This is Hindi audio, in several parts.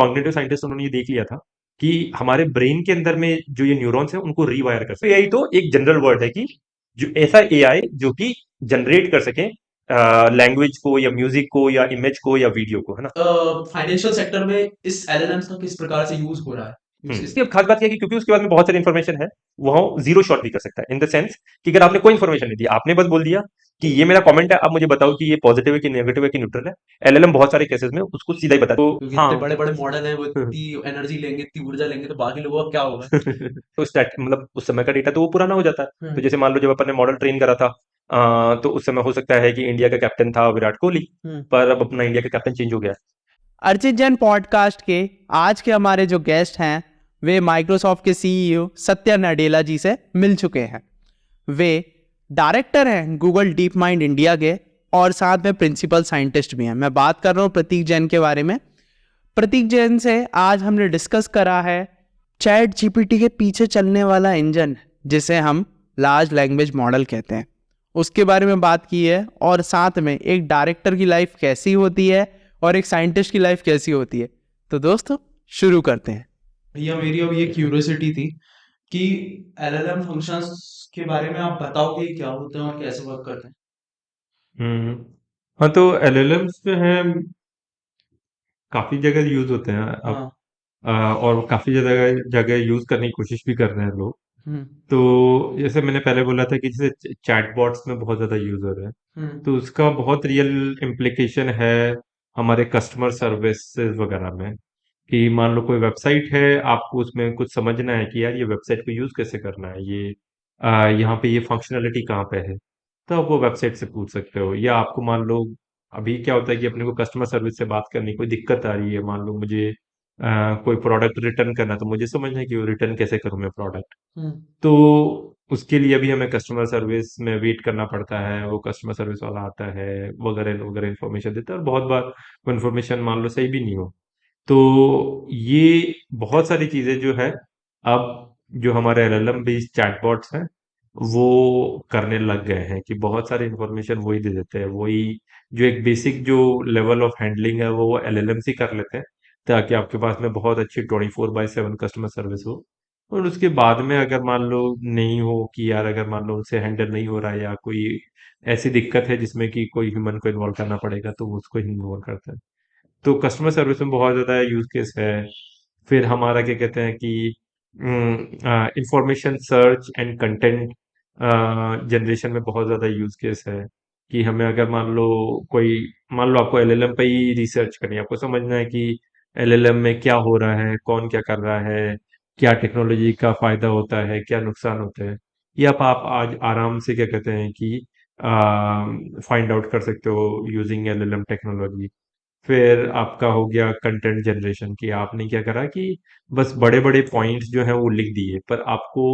कॉग्निटिव साइंटिस्ट उन्होंने ये देख लिया था कि हमारे ब्रेन के अंदर में जो ये न्यूरॉन्स है उनको रीवायर कर सकते। एआई तो एक जनरल वर्ड है कि जो ऐसा एआई जो कि जनरेट कर सके लैंग्वेज को या म्यूजिक को या इमेज को या वीडियो को, है ना। फाइनेंशियल सेक्टर में इस एलएलएम्स का किस प्रकार से यूज हो रहा है, यूसेज। इसकी अब खास बात यह है कि क्योंकि उसके बाद में बहुत सारी इन्फॉर्मेशन है, वो जीरो शॉट भी कर सकता है इन द सेंस कि अगर आपने कोई इन्फॉर्मेशन नहीं दी, आपने बस बोल दिया कि ये मेरा कमेंट है, अब मुझे बताओ कि ये पॉजिटिव है कि नेगेटिव है कि न्यूट्रल है। एलएलएम बहुत सारे केसेस में उसको सीधा ही बता तो क्योंकि हाँ। इतने बड़े बड़े मॉडल हैं, वो इतनी एनर्जी लेंगे, इतनी ऊर्जा लेंगे, तो बाकी लोगों का क्या होगा। तो स्टैट मतलब उस समय का डेटा तो वो पुराना हो जाता है। तो हम्म। जैसे मान लो जब अपन ने मॉडल ट्रेन करा था, तो उस समय हो सकता है कि इंडिया का कैप्टन था विराट कोहली, हम्म। पर अब अपना इंडिया का कैप्टन चेंज हो गया। अर्चित जैन पॉडकास्ट के आज के हमारे जो गेस्ट हैं वे माइक्रोसॉफ्ट के सीईओ सत्या नडेला जी से मिल चुके हैं। वे डायरेक्टर हैं गूगल डीप माइंड इंडिया के और साथ में प्रिंसिपल साइंटिस्ट भी हैं। मैं बात कर रहा हूँ प्रतीक जैन के बारे में। प्रतीक जैन से आज हमने डिस्कस करा है चैट जीपीटी के पीछे चलने वाला इंजन जिसे हम लार्ज लैंग्वेज मॉडल कहते हैं, उसके बारे में बात की है, और साथ में एक डायरेक्टर की लाइफ कैसी होती है और एक साइंटिस्ट की लाइफ कैसी होती है। तो दोस्तों शुरू करते हैं। भैया मेरी अब ये क्यूरियोसिटी थी कि एलएलएम फंक्शंस के बारे में आप बताओ कि क्या होते हैं और कैसे वर्क करते हैं। हम्म। हाँ, तो एलएलएम्स जो हैं काफी जगह यूज होते हैं अब। हाँ। और काफी जगह जगह यूज करने की कोशिश भी कर रहे हैं लोग। हम्म। तो जैसे मैंने पहले बोला था कि जैसे चैटबॉट्स में बहुत ज्यादा यूज हो रहे हैं, हम्म। तो उसका बहुत रियल इम्प्लीकेशन है हमारे कस्टमर सर्विसेज वगैरह में। कि मान लो कोई वेबसाइट है, आपको उसमें कुछ समझना है कि यार ये वेबसाइट को यूज कैसे करना है, ये यहाँ पे ये फंक्शनलिटी कहाँ पे है, तो आप वो वेबसाइट से पूछ सकते हो। या आपको मान लो अभी क्या होता है कि अपने को कस्टमर सर्विस से बात करनी, कोई दिक्कत आ रही है, मान लो मुझे कोई प्रोडक्ट रिटर्न करना, तो मुझे समझना है कि वो रिटर्न कैसे करूँ मैं प्रोडक्ट। हम्म। तो उसके लिए भी हमें कस्टमर सर्विस में वेट करना पड़ता है, वो कस्टमर सर्विस वाला आता है, वगैरह वगैरह इन्फॉर्मेशन देता है, और बहुत बार वो इन्फॉर्मेशन मान लो सही भी नहीं हो। तो ये बहुत सारी चीजें जो है अब जो हमारे एलएलएम बेस्ड चैटबॉट्स हैं वो करने लग गए हैं कि बहुत सारी इन्फॉर्मेशन वही दे देते हैं, वही जो एक बेसिक जो लेवल ऑफ हैंडलिंग है वो एलएलएम से कर लेते हैं, ताकि आपके पास में बहुत अच्छी 24/7 कस्टमर सर्विस हो। और उसके बाद में अगर मान लो नहीं हो कि यार अगर मान लो उनसे हैंडल नहीं हो रहा है या कोई ऐसी दिक्कत है जिसमें कि कोई ह्यूमन को इन्वॉल्व करना पड़ेगा, तो वो उसको ही इन्वॉल्व करता है। तो कस्टमर सर्विस में बहुत ज़्यादा यूज केस है। फिर हमारा क्या कहते हैं कि information search and content generation में बहुत ज़्यादा यूज केस है। कि हमें अगर मान लो आपको एलएलएम पे ही रिसर्च करनी है, आपको समझना है कि एलएलएम में क्या हो रहा है, कौन क्या कर रहा है, क्या टेक्नोलॉजी का फायदा होता है, क्या नुकसान होता है, ये आप आज आराम से क्या कहते हैं कि फाइंड आउट कर सकते हो यूजिंग एलएलएम टेक्नोलॉजी। फिर आपका हो गया कंटेंट जनरेशन, कि आपने क्या करा कि बस बड़े बड़े पॉइंट्स जो हैं वो लिख दिए, पर आपको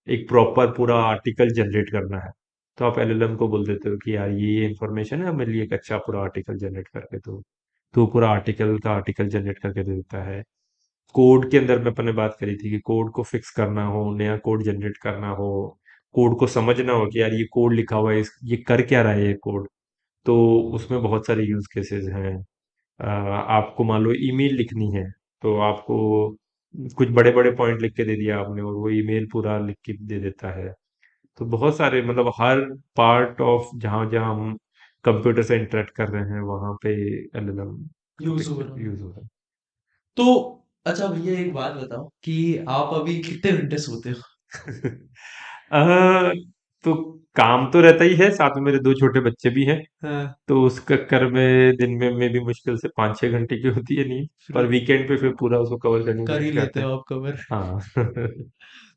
एक प्रॉपर पूरा आर्टिकल जनरेट करना है, तो आप एलएलएम को बोल देते हो कि यार ये इन्फॉर्मेशन है, मेरे लिए एक अच्छा पूरा आर्टिकल जनरेट करके दो। तो पूरा आर्टिकल का आर्टिकल जनरेट करके दे देता है। कोड के अंदर में अपन ने बात करी थी कि कोड को फिक्स करना हो, नया कोड जनरेट करना हो, कोड को समझना हो कि यार ये कोड लिखा हुआ है, ये कर क्या रहा है ये कोड, तो उसमें बहुत सारे यूज केसेस हैं। आपको मान लो ईमेल लिखनी है, तो आपको कुछ बड़े बड़े पॉइंट लिख के दे दिया आपने और वो ईमेल पूरा लिख के दे देता है। तो बहुत सारे मतलब हर पार्ट ऑफ जहाँ जहाँ हम कंप्यूटर से इंटरेक्ट कर रहे हैं वहाँ पे एलएलएम यूज हो रहा है। यूज हो रहा तो अच्छा भैया एक बात बताओ कि आप अभी कितने घंटे सोते हो। है। तो काम तो रहता ही है, साथ में मेरे दो छोटे बच्चे भी हैं, हाँ। तो उस चक्कर में दिन में भी मुश्किल से 5-6 घंटे की होती है नींद। पर फिर वीकेंड पे फिर पूरा उसको कवर करने की कर ही कोशिश करते लेते हैं। हो आप कवर। हाँ।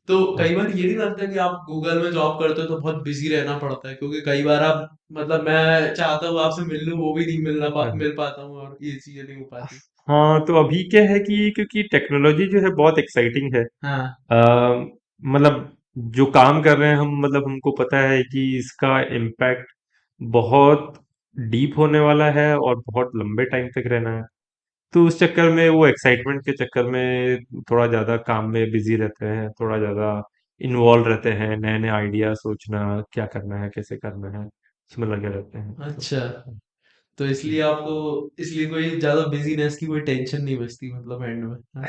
तो कई बार ये नहीं लगता कि आप गूगल में जॉब करते हो तो बहुत बिजी रहना पड़ता है, क्योंकि कई बार आप मतलब मैं चाहता हूँ आपसे मिल लूँ, वो भी नहीं मिल पाता हूँ और ये चीजें नहीं हो पाती। हाँ, तो अभी क्या है कि क्योंकि टेक्नोलॉजी जो है बहुत एक्साइटिंग है। हाँ। मतलब जो काम कर रहे हैं हम, मतलब हमको पता है कि इसका इम्पैक्ट बहुत डीप होने वाला है और बहुत लंबे टाइम तक रहना है। तो उस चक्कर में वो एक्साइटमेंट के चक्कर में थोड़ा ज़्यादा काम में बिजी रहते हैं, थोड़ा ज़्यादा इन्वॉल्व रहते हैं, नए नए आइडिया सोचना, क्या करना है कैसे करना है, उसमें लगे रहते हैं। अच्छा। तो इसलिए कोई ज्यादा बिजीनेस की कोई टेंशन नहीं बचती मतलब एंड में। हाँ।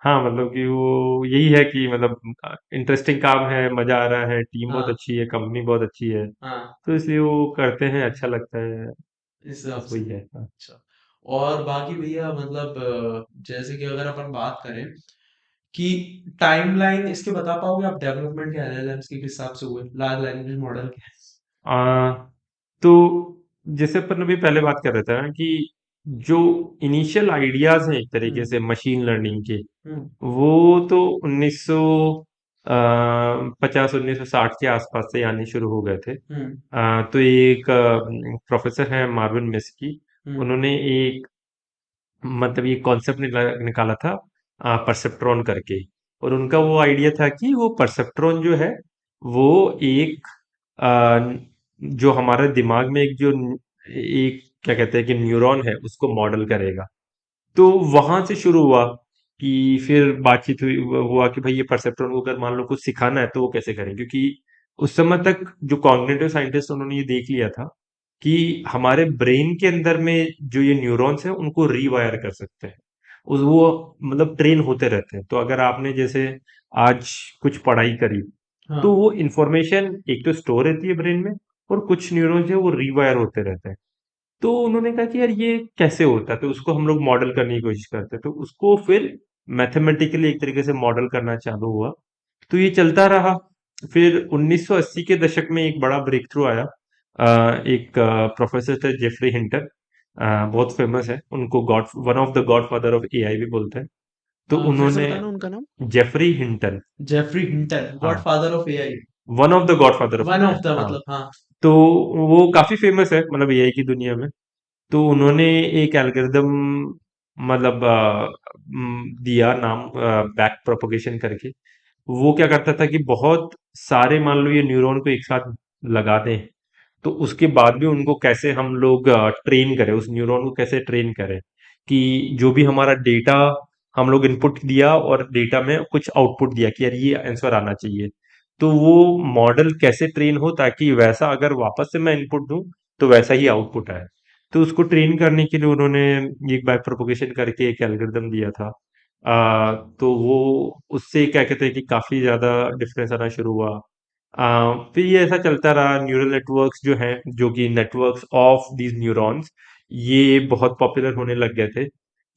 हाँ, मतलब कि वो यही है कि मतलब इंटरेस्टिंग काम है, मजा आ रहा है, टीम बहुत हाँ। अच्छी है, कंपनी बहुत अच्छी है, हाँ, तो इसलिए वो करते हैं, अच्छा लगता है। इस हिसाब बस से। वही है। हाँ। अच्छा। और बाकी भैया मतलब जैसे कि अगर अपन बात करें कि टाइमलाइन इसके बता पाओगे आप, डेवलपमेंट के एलएलएम्स के किस हिसाब से हुए, लार्ज लैंग्वेज मॉडल के? आ, तो जैसे अपन अभी पहले बात कर रहे थे ना कि जो इनिशियल आइडियाज हैं एक तरीके हम्म। से मशीन लर्निंग के, हम्म। वो तो 1950 1960 के आसपास से आने शुरू हो गए थे। हम्म। तो एक प्रोफेसर है मार्विन मिस्की, हम्म। उन्होंने एक मतलब ये कॉन्सेप्ट निकाला था परसेप्ट्रॉन करके। और उनका वो आइडिया था कि वो परसेप्ट्रॉन जो है वो एक अ, जो हमारे दिमाग में एक क्या कहते हैं कि न्यूरॉन है उसको मॉडल करेगा। तो वहां से शुरू हुआ कि फिर बातचीत हुआ कि भाई ये परसेप्ट्रॉन को अगर मान लो कुछ सिखाना है तो वो कैसे करें, क्योंकि उस समय तक जो कॉग्निटिव साइंटिस्ट उन्होंने ये देख लिया था कि हमारे ब्रेन के अंदर में जो ये न्यूरॉन्स हैं उनको रीवायर कर सकते हैं। उस वो मतलब ट्रेन होते रहते हैं, तो अगर आपने जैसे आज कुछ पढ़ाई करी तो हाँ। वो इंफॉर्मेशन एक तो स्टोर रहती है ब्रेन में, और कुछ न्यूरॉन्स जो है वो रीवायर होते रहते हैं। तो उन्होंने कहा कि यार ये कैसे होता है, तो उसको हम लोग मॉडल करने की कोशिश करते हैं, तो उसको फिर मैथमेटिकली एक तरीके से मॉडल करना चालू हुआ। तो ये चलता रहा। फिर 1980 के दशक में एक बड़ा ब्रेक थ्रू आया। एक प्रोफेसर थे जेफरी हिंटन, बहुत फेमस है, उनको God one of the God father of AI भी बोलते हैं। तो फिर से उन्होंने बताना उनका नाम। जेफरी हिंटन, जेफरी हिंटन, हाँ, godfather of AI. One of the God father of one AI, of the हाँ। मतलब, हाँ। तो वो काफी फेमस है मतलब एआई की दुनिया में। तो उन्होंने एक एल्गोरिदम मतलब दिया नाम बैक प्रोपगेशन करके। वो क्या करता था कि बहुत सारे मान लो ये न्यूरॉन को एक साथ लगा दें, तो उसके बाद भी उनको कैसे हम लोग ट्रेन करें, उस न्यूरॉन को कैसे ट्रेन करें कि जो भी हमारा डेटा हम लोग इनपुट दिया और डेटा में कुछ आउटपुट दिया कि यार ये आंसर आना चाहिए, तो वो मॉडल कैसे ट्रेन हो ताकि वैसा अगर वापस से मैं इनपुट दूं तो वैसा ही आउटपुट आए। तो उसको ट्रेन करने के लिए उन्होंने एक बैक प्रोपोगेशन करके एक एल्गोरिदम दिया था। तो वो उससे क्या कहते हैं कि काफी ज्यादा डिफरेंस आना शुरू हुआ। फिर ये ऐसा चलता रहा, न्यूरल नेटवर्क्स जो हैं जो कि नेटवर्क्स ऑफ दीज न्यूरॉन्स, ये बहुत पॉपुलर होने लग गए थे।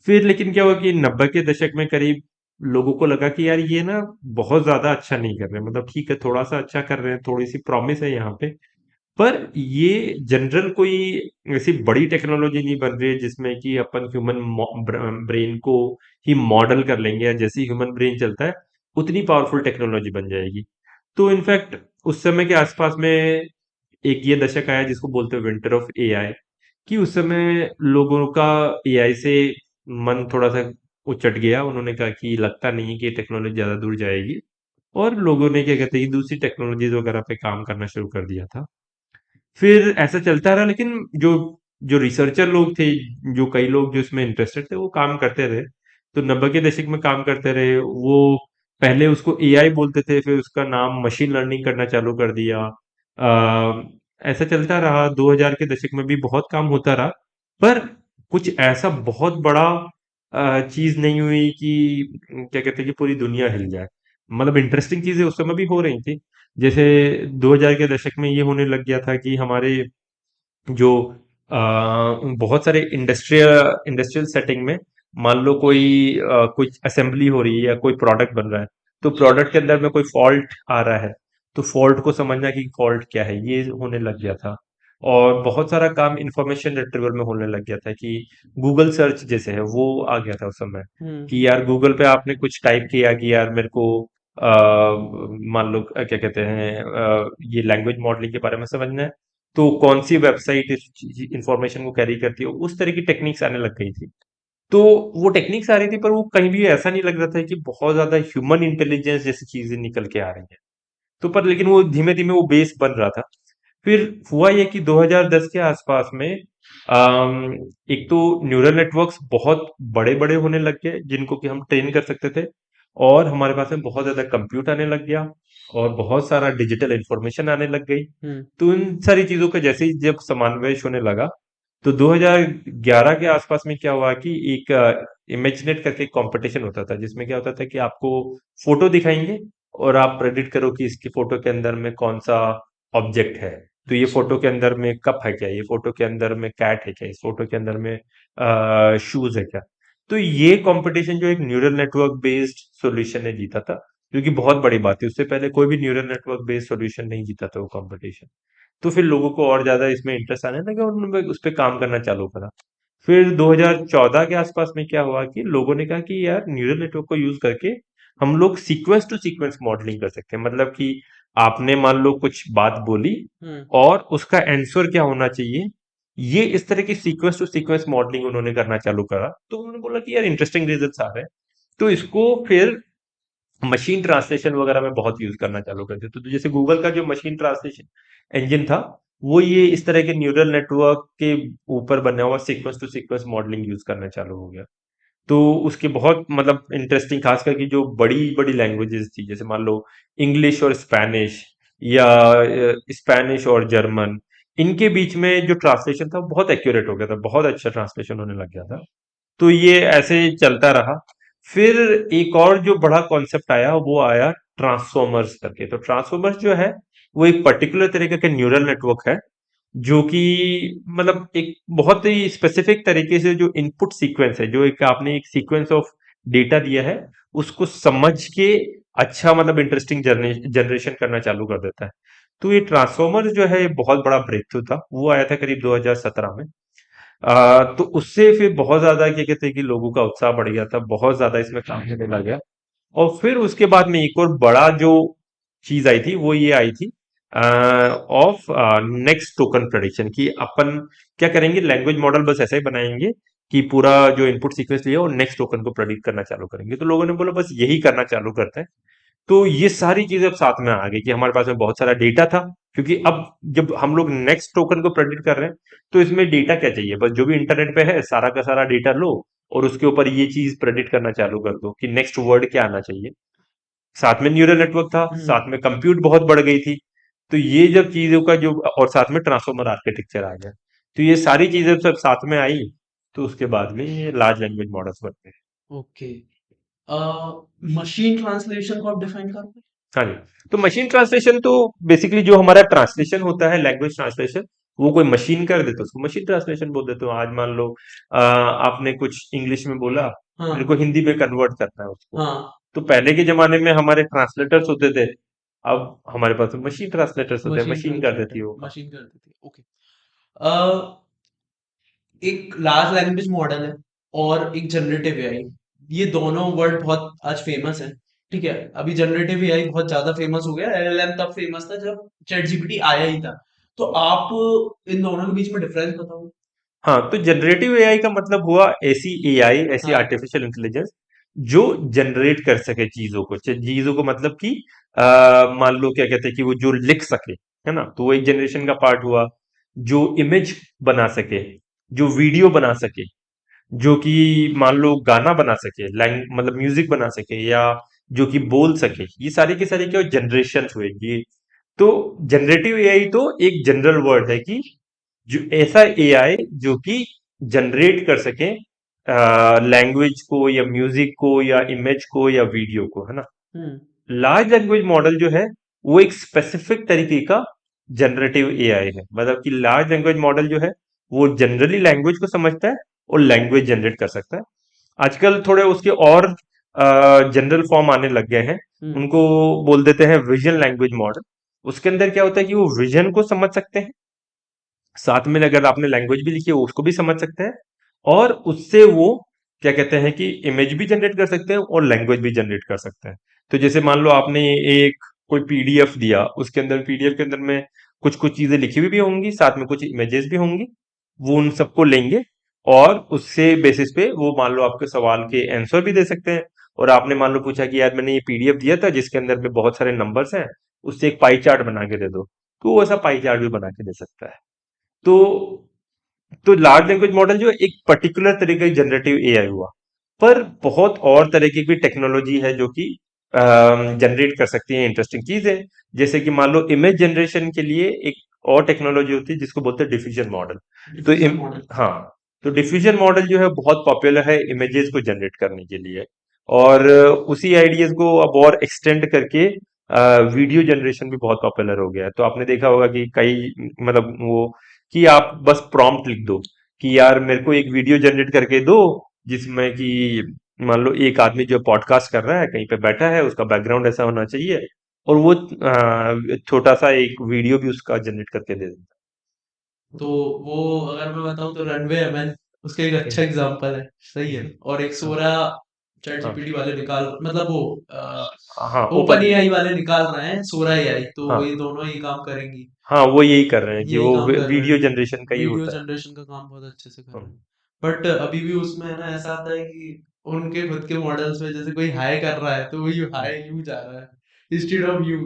फिर लेकिन क्या हुआ कि 90 के दशक में करीब लोगों को लगा कि यार ये ना बहुत ज्यादा अच्छा नहीं कर रहे, मतलब ठीक है थोड़ा सा अच्छा कर रहे हैं, थोड़ी सी प्रॉमिस है यहाँ पे, पर ये जनरल कोई ऐसी बड़ी टेक्नोलॉजी नहीं बन रही है जिसमें कि अपन ह्यूमन ब्रेन को ही मॉडल कर लेंगे, या जैसे ह्यूमन ब्रेन चलता है उतनी पावरफुल टेक्नोलॉजी बन जाएगी। तो इनफैक्ट उस समय के आसपास में एक ये दशक आया जिसको बोलते हैं विंटर ऑफ एआई, कि उस समय लोगों का एआई से मन थोड़ा सा उचट गया। उन्होंने कहा कि लगता नहीं है कि ये टेक्नोलॉजी ज्यादा दूर जाएगी, और लोगों ने क्या कहते हैं कि दूसरी टेक्नोलॉजीज वगैरह पे काम करना शुरू कर दिया था। फिर ऐसा चलता रहा, लेकिन जो जो रिसर्चर लोग थे, जो कई लोग जो इसमें इंटरेस्टेड थे वो काम करते रहे। तो 90 के दशक में काम करते रहे वो। पहले उसको एआई बोलते थे, फिर उसका नाम मशीन लर्निंग करना चालू कर दिया। ऐसा चलता रहा, 2000 के दशक में भी बहुत काम होता रहा, पर कुछ ऐसा बहुत बड़ा चीज नहीं हुई कि क्या कहते हैं कि पूरी दुनिया हिल जाए। मतलब इंटरेस्टिंग चीजें उस समय भी हो रही थी। जैसे 2000 के दशक में ये होने लग गया था कि हमारे जो बहुत सारे इंडस्ट्रियल सेटिंग में मान लो कोई कुछ असेंबली हो रही है या कोई प्रोडक्ट बन रहा है, तो प्रोडक्ट के अंदर में कोई फॉल्ट आ रहा है, तो फॉल्ट को समझना कि फॉल्ट क्या है ये होने लग गया था। और बहुत सारा काम इंफॉर्मेशन रिट्रीवल में होने लग गया था कि गूगल सर्च जैसे है वो आ गया था उस समय, हम्म। कि यार गूगल पे आपने कुछ टाइप किया कि यार मेरे को मान लो क्या कहते हैं ये लैंग्वेज मॉडलिंग के बारे में समझना है, तो कौन सी वेबसाइट इस इंफॉर्मेशन को कैरी करती है, उस तरह की टेक्निक्स आने लग गई थी। तो वो टेक्निक्स आ रही थी, पर वो कहीं भी ऐसा नहीं लग रहा था कि बहुत ज्यादा ह्यूमन इंटेलिजेंस जैसी चीजें निकल के आ रही हैं। तो पर लेकिन वो धीमे धीमे वो बेस बन रहा था। फिर हुआ ये कि 2010 के आसपास में एक तो न्यूरल नेटवर्क्स बहुत बड़े बड़े होने लग गए जिनको कि हम ट्रेन कर सकते थे, और हमारे पास में बहुत ज्यादा कंप्यूट आने लग गया, और बहुत सारा डिजिटल इंफॉर्मेशन आने लग गई। हम्म। तो इन सारी चीजों का जैसे ही जब समान्वय होने लगा, तो 2011 के आसपास में क्या हुआ कि एक इमेजनेट करके कंपटीशन होता था, जिसमें क्या होता था कि आपको फोटो दिखाएंगे और आप प्रेडिक्ट करो कि इसकी फोटो के अंदर में कौन सा ऑब्जेक्ट है। तो ये अच्छा। फोटो के अंदर में कप है क्या, ये फोटो के अंदर में कैट है क्या, इस फोटो के अंदर में शूज है क्या। तो ये कंपटीशन जो एक न्यूरल नेटवर्क बेस्ड सॉल्यूशन ने जीता था, जो कि बहुत बड़ी बात है। उससे पहले कोई भी न्यूरल नेटवर्क बेस्ड सॉल्यूशन नहीं जीता था वो कंपटीशन। तो फिर लोगों को और ज्यादा इसमें इंटरेस्ट आने लगा और उन्होंने उस पर काम करना चालू करा। फिर 2014 के आसपास में क्या हुआ कि लोगों ने कहा कि यार न्यूरल नेटवर्क को यूज करके हम लोग सीक्वेंस टू सीक्वेंस मॉडलिंग कर सकते हैं। मतलब कि आपने मान लो कुछ बात बोली हम्म। और उसका आंसर क्या होना चाहिए, ये इस तरह की सीक्वेंस टू सीक्वेंस मॉडलिंग उन्होंने करना चालू करा। तो उन्होंने बोला कि यार इंटरेस्टिंग रिजल्ट्स आ रहे हैं, तो इसको फिर मशीन ट्रांसलेशन वगैरह में बहुत यूज करना चालू कर दिया। तो जैसे गूगल का जो मशीन ट्रांसलेशन इंजन था, वो ये इस तरह के न्यूरल नेटवर्क के ऊपर बना हुआ sequence to sequence modelling use करना चालू हो गया। तो उसके बहुत मतलब इंटरेस्टिंग, खास करके जो बड़ी बड़ी लैंग्वेजेस थी, जैसे मान लो इंग्लिश और स्पेनिश, या स्पेनिश और जर्मन, इनके बीच में जो ट्रांसलेशन था वो बहुत एक्यूरेट हो गया था, बहुत अच्छा ट्रांसलेशन होने लग गया था। तो ये ऐसे चलता रहा। फिर एक और जो बड़ा कॉन्सेप्ट आया वो आया ट्रांसफॉर्मर्स करके। तो ट्रांसफॉर्मर्स जो है वो एक पर्टिकुलर तरीके का न्यूरल नेटवर्क है, जो कि मतलब एक बहुत ही स्पेसिफिक तरीके से जो इनपुट सीक्वेंस है, जो एक आपने एक सीक्वेंस ऑफ डेटा दिया है, उसको समझ के अच्छा मतलब इंटरेस्टिंग जनरेशन करना चालू कर देता है। तो ये ट्रांसफॉर्मर जो है ये बहुत बड़ा ब्रेक थ्रू था, वो आया था करीब 2017 में। तो उससे फिर बहुत ज्यादा क्या कहते हैं कि लोगों का उत्साह बढ़ गया था, बहुत ज्यादा इसमें काम करने लग गया। और फिर उसके बाद में एक और बड़ा जो चीज आई थी वो ये आई थी ऑफ नेक्स्ट टोकन प्रेडिक्शन, कि अपन क्या करेंगे, लैंग्वेज मॉडल बस ऐसा ही बनाएंगे कि पूरा जो इनपुट सीक्वेंस लिया और नेक्स्ट टोकन को प्रेडिक्ट करना चालू करेंगे। तो लोगों ने बोला बस यही करना चालू करते हैं। तो ये सारी चीजें अब साथ में आ गई कि हमारे पास में बहुत सारा डेटा था, क्योंकि अब जब हम लोग नेक्स्ट टोकन को प्रेडिक्ट कर रहे हैं, तो इसमें डेटा क्या चाहिए, बस जो भी इंटरनेट पे है सारा का सारा डेटा लो और उसके ऊपर ये चीज प्रेडिक्ट करना चालू कर दो कि नेक्स्ट वर्ड क्या आना चाहिए। साथ में न्यूरल नेटवर्क था, हम्म। साथ में कंप्यूट बहुत बढ़ गई थी। तो ये जब चीजों का जो, और साथ में ट्रांसफॉर्मर आर्किटेक्चर आ गया, तो ये सारी चीजें सब साथ में आई, तो उसके बाद में ये लार्ज लैंग्वेज मॉडल्स बनते हैं। ओके। मशीन ट्रांसलेशन को आप डिफाइन करोगे? हाँ जी। तो मशीन ट्रांसलेशन तो बेसिकली जो हमारा ट्रांसलेशन होता है, लैंग्वेज ट्रांसलेशन, वो कोई मशीन कर देता है उसको मशीन ट्रांसलेशन बोल देते हो। आज मान लो आपने कुछ इंग्लिश में बोला, मेरे को हाँ। हिंदी में कन्वर्ट करना है उसको। हाँ। तो पहले के जमाने में हमारे ट्रांसलेटर्स होते थे, अब हमारे पास मशीन ट्रांसलेटर्स होते हैं, मशीन मशीन कर देती ट्रांसलेटर है वो काम। मशीन कर देती है। ओके। एक लार्ज लैंग्वेज मॉडल है और एक जनरेटिव एआई, ये दोनों वर्ड बहुत आज फेमस है। ठीक है, अभी जनरेटिव एआई बहुत ज्यादा फेमस हो गया, एलएलएम तब फेमस था जब चैट जीपीटी आया ही था। तो आप इन दोनों के बीच में डिफरेंस बताओ। हाँ, तो जनरेटिव एआई का मतलब हुआ ऐसी एआई, ऐसी हाँ। आर्टिफिशियल इंटेलिजेंस जो जनरेट कर सके चीजों को। चीजों को मतलब कि मान लो क्या कहते हैं कि वो जो लिख सके, है ना, तो वो एक जनरेशन का पार्ट हुआ। जो इमेज बना सके, जो वीडियो बना सके, जो कि मान लो गाना बना सके, मतलब म्यूजिक बना सके, या जो कि बोल सके, ये सारे के सारे क्या जनरेशन हुए ये। तो जनरेटिव एआई तो एक जनरल वर्ड है कि जो ऐसा एआई जो कि जनरेट कर सके लैंग्वेज को या म्यूजिक को या इमेज को या वीडियो को, है ना। हम्म। लार्ज लैंग्वेज मॉडल जो है वो एक स्पेसिफिक तरीके का जनरेटिव एआई है। मतलब कि लार्ज लैंग्वेज मॉडल जो है वो जनरली लैंग्वेज को समझता है और लैंग्वेज जनरेट कर सकता है। आजकल थोड़े उसके और जनरल फॉर्म आने लग गए हैं, हम्म। उनको बोल देते हैं विजन लैंग्वेज मॉडल। उसके अंदर क्या होता है कि वो विजन को समझ सकते हैं, साथ में अगर आपने लैंग्वेज भी लिखी है उसको भी समझ सकते हैं, और उससे वो क्या कहते हैं कि इमेज भी जनरेट कर सकते हैं और लैंग्वेज भी जनरेट कर सकते हैं। तो जैसे मान लो आपने एक कोई पीडीएफ दिया, उसके अंदर पीडीएफ के अंदर में कुछ कुछ चीजें लिखी हुई भी होंगी, साथ में कुछ इमेजेस भी होंगी। वो उन सबको लेंगे और उससे बेसिस पे वो मान लो आपके सवाल के आंसर भी दे सकते हैं। और आपने मान लो पूछा कि यार मैंने ये पीडीएफ दिया था जिसके अंदर में बहुत सारे नंबर्स हैं, उससे एक पाई चार्ट बना के दे दो, तो वो ऐसा पाई चार्ट भी बना के दे सकता है। तो लार्ज लैंग्वेज मॉडल जो है एक पर्टिकुलर तरीके का जनरेटिव एआई हुआ। पर बहुत और तरीके की टेक्नोलॉजी है जो कि जनरेट कर सकती है इंटरेस्टिंग चीजें। जैसे कि मान लो इमेज जनरेशन के लिए एक और टेक्नोलॉजी होती है जिसको बोलते हैं डिफ्यूजन मॉडल। तो डिफिकल्ट मॉडल। हाँ, तो डिफ्यूजन मॉडल जो है बहुत पॉपुलर है इमेजेस को जनरेट करने के लिए, और उसी आइडियाज को अब और एक्सटेंड करके वीडियो जनरेशन भी बहुत पॉपुलर हो गया है। तो आपने देखा होगा कि कई मतलब वो कि आप बस प्रॉम्प्ट लिख दो कि यार मेरे को एक वीडियो जनरेट करके दो जिसमें कि मान लो एक आदमी जो पॉडकास्ट कर रहा है कहीं पे बैठा है, उसका बैकग्राउंड ऐसा होना चाहिए, और वो छोटा सा एक वीडियो भी उसका जनरेट करके दे देता तो वो अगर मैं बताऊं तो रनवे एमएन उसका एक है। अच्छा एग्जांपल है, सही है। और एक हाँ सोरा चैट हाँ जीपीटी वाले निकाल मतलब वो हाँ ओपन ओपन। एआई वाले निकाल रहे हैं सोरा एआई, तो हाँ ये दोनों ही काम करेंगी। हाँ, वो यही कर रहे हैं कि यही वो काम कर रहे वीडियो हैं, जनरेशन का ही वीडियो होता है। जनरेशन का काम बहुत अच्छे से कर रहे हाँ हैं। बट अभी भी उसमें है ना ऐसा आता है कि उनके खुद के मॉडल्स में जैसे कोई हाई कर रहा है तो वही हाई यू जा रहा है इंस्टेड ऑफ यू।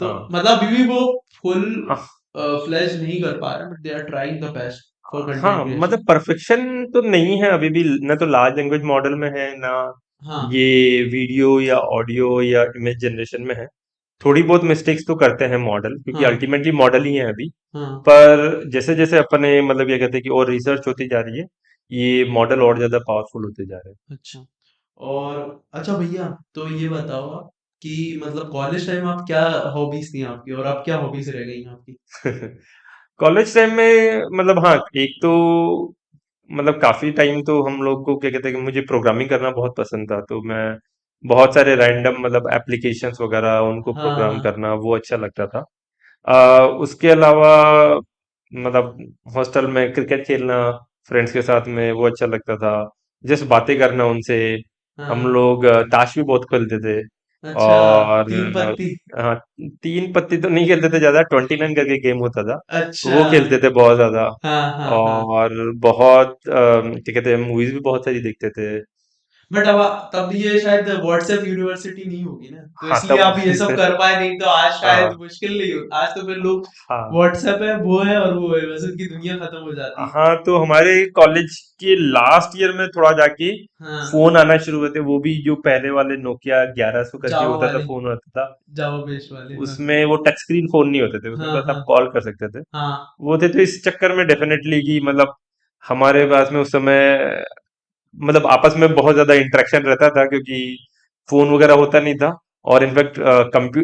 तो हाँ मतलब अभी भी वो फुल हाँ फ्लेज नहीं कर पा रहे, but they are trying the best for content हाँ, क्रिएशन। मतलब परफेक्शन तो नहीं है अभी भी, ना तो लार्ज लैंग्वेज मॉडल में है, ना हाँ ये वीडियो या ऑडियो या इमेज जनरेशन में है। थोड़ी बहुत मिस्टेक्स तो करते हैं मॉडल, क्योंकि हाँ अल्टीमेटली मॉडल ही है अभी। हाँ। पर जैसे जैसे अपने मतलब क्या कहते हैं कि और रिसर्च होती जा रही है, ये मॉडल और ज्यादा पावरफुल होते जा रहे अच्छा। और अच्छा भैया, तो ये बताओ आप कि मतलब कॉलेज टाइम आप क्या हॉबीज थी आपकी, और अब क्या हॉबीज रह गई हैं आपकी? हैं। कॉलेज टाइम में मतलब हाँ, एक तो मतलब काफी टाइम तो हम लोग को क्या कहते हैं कि मुझे प्रोग्रामिंग करना बहुत पसंद था, तो मैं बहुत सारे रैंडम मतलब एप्लीकेशंस वगैरह उनको प्रोग्राम हाँ करना वो अच्छा लगता था। उसके अलावा मतलब हॉस्टल में क्रिकेट खेलना फ्रेंड्स के साथ में वो अच्छा लगता था, जस्ट बातें करना उनसे। हम हाँ। लोग ताश भी बहुत खेलते थे। अच्छा, और 3 पत्ती। हाँ, तीन पत्ती तो नहीं खेलते थे ज्यादा, 29 करके गेम होता था, अच्छा। वो खेलते थे बहुत ज्यादा। हाँ, हाँ, हाँ। और बहुत क्या कहते हैं मूवीज भी बहुत सारी देखते थे। बट अब तब ये शायद व्हाट्सएप यूनिवर्सिटी नहीं होगी ना, तो हाँ इसलिए तब आप ये सब कर पाए, नहीं तो आज शायद हाँ मुश्किल नहीं हो। आज तो फिर लोग हाँ व्हाट्सएप है, वो है और वो है, बस उनकी दुनिया खत्म हो जाती। हाँ, तो हमारे कॉलेज के लास्ट ईयर में थोड़ा जाके हाँ, फोन आना शुरू हुए थे, वो भी जो पहले वाले नोकिया 1100 करके जावा होता था, वाले, फोन आता था। जावा बेस्ड वाले। हाँ, उसमें वो टच स्क्रीन फोन नहीं होते थे, उसमें हाँ, बस हाँ, आप कॉल कर सकते थे। हाँ, वो थे, तो इस चक्कर में डेफिनेटली कि मतलब हमारे पास में उस समय मतलब आपस में बहुत ज्यादा इंटरेक्शन रहता था, क्योंकि फोन वगैरह होता नहीं था। और इनफैक्ट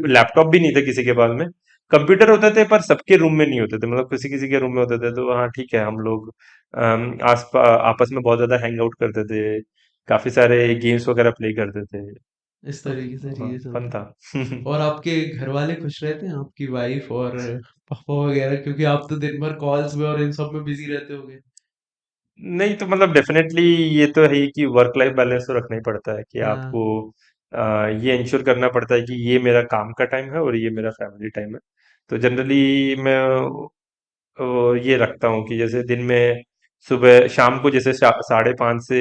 लैपटॉप भी नहीं था किसी के पास में। कंप्यूटर होते थे पर सबके रूम में नहीं होते थे, मतलब किसी किसी के रूम में होते थे। तो हाँ ठीक है, हम लोग आपस में बहुत ज्यादा हैंग आउट करते थे, काफी सारे गेम्स वगैरह प्ले करते थे। इस तो तरीके से हाँ, चीजें फन चलती था। हैं। और आपके घर वाले खुश रहते हैं, आपकी वाइफ और पापा वगैरह, क्योंकि आप तो दिन भर कॉल्स में और इन सब में बिजी रहते होगे। नहीं तो मतलब डेफिनेटली ये तो है ही कि वर्क लाइफ बैलेंस तो रखना ही पड़ता है, कि आपको हाँ। ये इंश्योर करना पड़ता है कि ये मेरा काम का टाइम है और ये मेरा फैमिली टाइम है। तो जनरली मैं ये रखता हूँ कि जैसे दिन में सुबह शाम को जैसे 5:30 से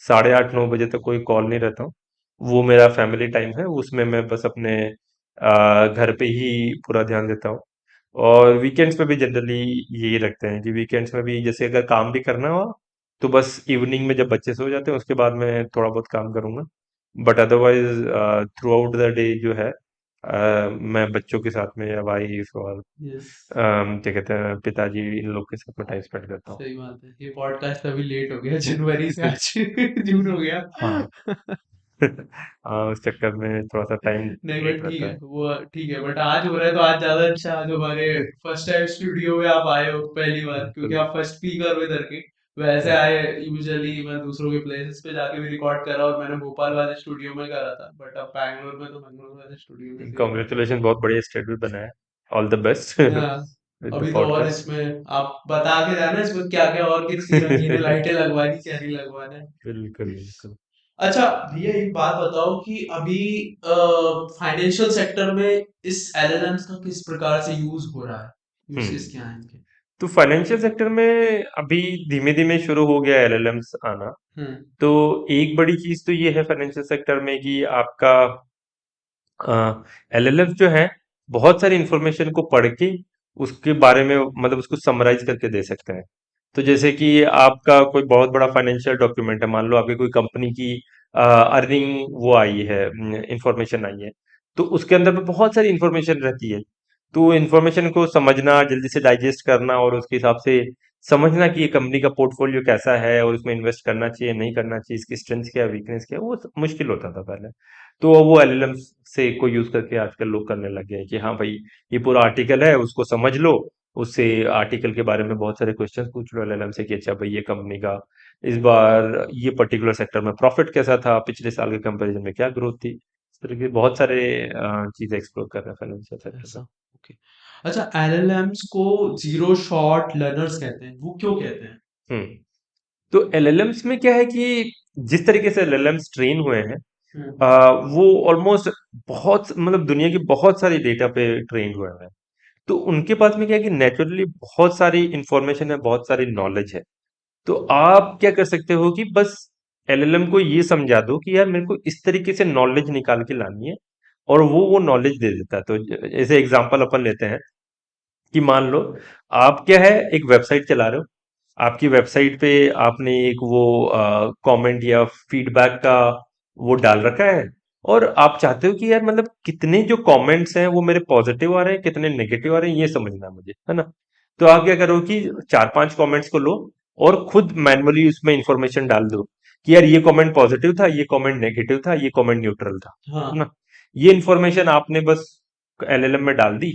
8:30 9 बजे तक कोई कॉल नहीं रहता हूँ। वो मेरा फैमिली टाइम है, उसमें मैं बस अपने घर पे ही पूरा ध्यान देता हूँ। और वीकेंड्स पे भी जनरली यही रखते हैं कि वीकेंड्स में भी जैसे अगर काम भी करना हो तो बस इवनिंग में जब बच्चे सो जाते हैं उसके बाद मैं थोड़ा बहुत काम करूंगा। But otherwise through out the day जो है मैं बच्चों के साथ में या वाइफ और यस। क्या कहते हैं पिताजी, इन लोग के साथ में टाइम स्पेंड करता हूँ। सही बात है, ये पॉडकास्ट अभी लेट हो गया जनवरी से, आज जून हो गया। हाँ हाँ, उस चक्कर में थोड़ा सा टाइम नहीं बट लेट ठीक रहता है, है। वो ठीक है, बट आज हो रहा है तो आज ज्यादा अच्छा। आज हमारे फर्स्ट टाइम स्टूडियो में आप आए हो पहली बार, क्योंकि बिल्कुल। आप फर्स्ट स्पीकर हो इधर के। वैसे हाँ, आए यूजुअली मैं दूसरों के प्लेसेस पे जाके भी रिकॉर्ड करा, और मैंने भोपाल वाले स्टूडियो में करा था, बट अब बैंगलोर में तो बैंगलोर वाले स्टूडियो में से रिकॉर्ड कर कॉन्ग्रेचुलेशन, बहुत बढ़िया स्टेटस बना है। ऑल द बेस्ट रहा हूँ। हाँ। विद द अभी तो और पॉडकास्ट। इसमें आप बता के जाना इसमें क्या क्या और कितनी रंगीन लाइटें लगवानी, क्या नहीं लगवाना है। बिल्कुल बिल्कुल। अच्छा भैया, एक बात बताओ कि अभी फाइनेंशियल सेक्टर में इस एलएलएम्स का किस प्रकार से यूज हो रहा है, यूसेस क्या हम्म है इनके? तो फाइनेंशियल सेक्टर में अभी धीमे धीमे शुरू हो गया एलएलएम्स आना। हम्म। तो एक बड़ी चीज तो ये है फाइनेंशियल सेक्टर में कि आपका एलएलएफ जो है बहुत सारी इंफॉर्मेशन को पढ़ के उसके बारे में मतलब उसको समराइज करके दे सकते हैं। तो जैसे कि आपका कोई बहुत बड़ा फाइनेंशियल डॉक्यूमेंट है, मान लो आपकी कोई कंपनी की अर्निंग वो आई है, इंफॉर्मेशन आई है, तो उसके अंदर पे बहुत सारी इंफॉर्मेशन रहती है। तो इन्फॉर्मेशन को समझना, जल्दी से डाइजेस्ट करना और उसके हिसाब से समझना कि ये कंपनी का पोर्टफोलियो कैसा है और उसमें इन्वेस्ट करना चाहिए नहीं करना चाहिए, इसकी स्ट्रेंथ क्या है वीकनेस क्या है, वो मुश्किल होता था पहले। तो वो एलएलएम से को यूज करके आजकल लोग करने लग गए हैं कि हाँ भाई, ये पूरा आर्टिकल है उसको समझ लो, उससे आर्टिकल के बारे में बहुत सारे क्वेश्चन पूछ लो एलएलएम से कि अच्छा भाई ये कंपनी का इस बार ये पर्टिकुलर सेक्टर में प्रॉफिट कैसा था, पिछले साल के कंपैरिजन में क्या ग्रोथ थी। इस तरह के बहुत सारे चीजें एक्सप्लोर कर रहे हैं फाइनेंशियल सेक्टर में। ऐसा, ओके। अच्छा, एलएलएम्स को जीरो शॉट लर्नर्स कहते हैं, वो क्यों कहते हैं? हम्म तो एलएलएम्स में क्या है कि जिस तरीके से एलएलएम्स ट्रेन हुए हैं, हम्म। वो ऑलमोस्ट बहुत मतलब दुनिया की बहुत सारी डेटा पे ट्रेन हुए हैं। तो उनके पास में क्या है कि नेचुरली बहुत सारी इंफॉर्मेशन है, बहुत सारी नॉलेज है। तो आप क्या कर सकते हो कि बस एलएलएम को ये समझा दो कि यार मेरे को इस तरीके से नॉलेज निकाल के लानी है, और वो नॉलेज दे देता है। तो जैसे एग्जांपल अपन लेते हैं कि मान लो आप क्या है एक वेबसाइट चला रहे हो, आपकी वेबसाइट पे आपने एक वो कमेंट या फीडबैक का वो डाल रखा है, और आप चाहते हो कि यार मतलब कितने जो कमेंट्स हैं वो मेरे पॉजिटिव आ रहे हैं कितने नेगेटिव आ रहे हैं ये समझना है मुझे, है ना। तो आप क्या करो कि चार पांच कमेंट्स को लो और खुद मैन्युअली उसमें इंफॉर्मेशन डाल दो कि यार ये कमेंट पॉजिटिव था, ये कमेंट नेगेटिव था, ये कमेंट न्यूट्रल था, है हाँ। ना। ये इंफॉर्मेशन आपने बस एलएलएम में डाल दी,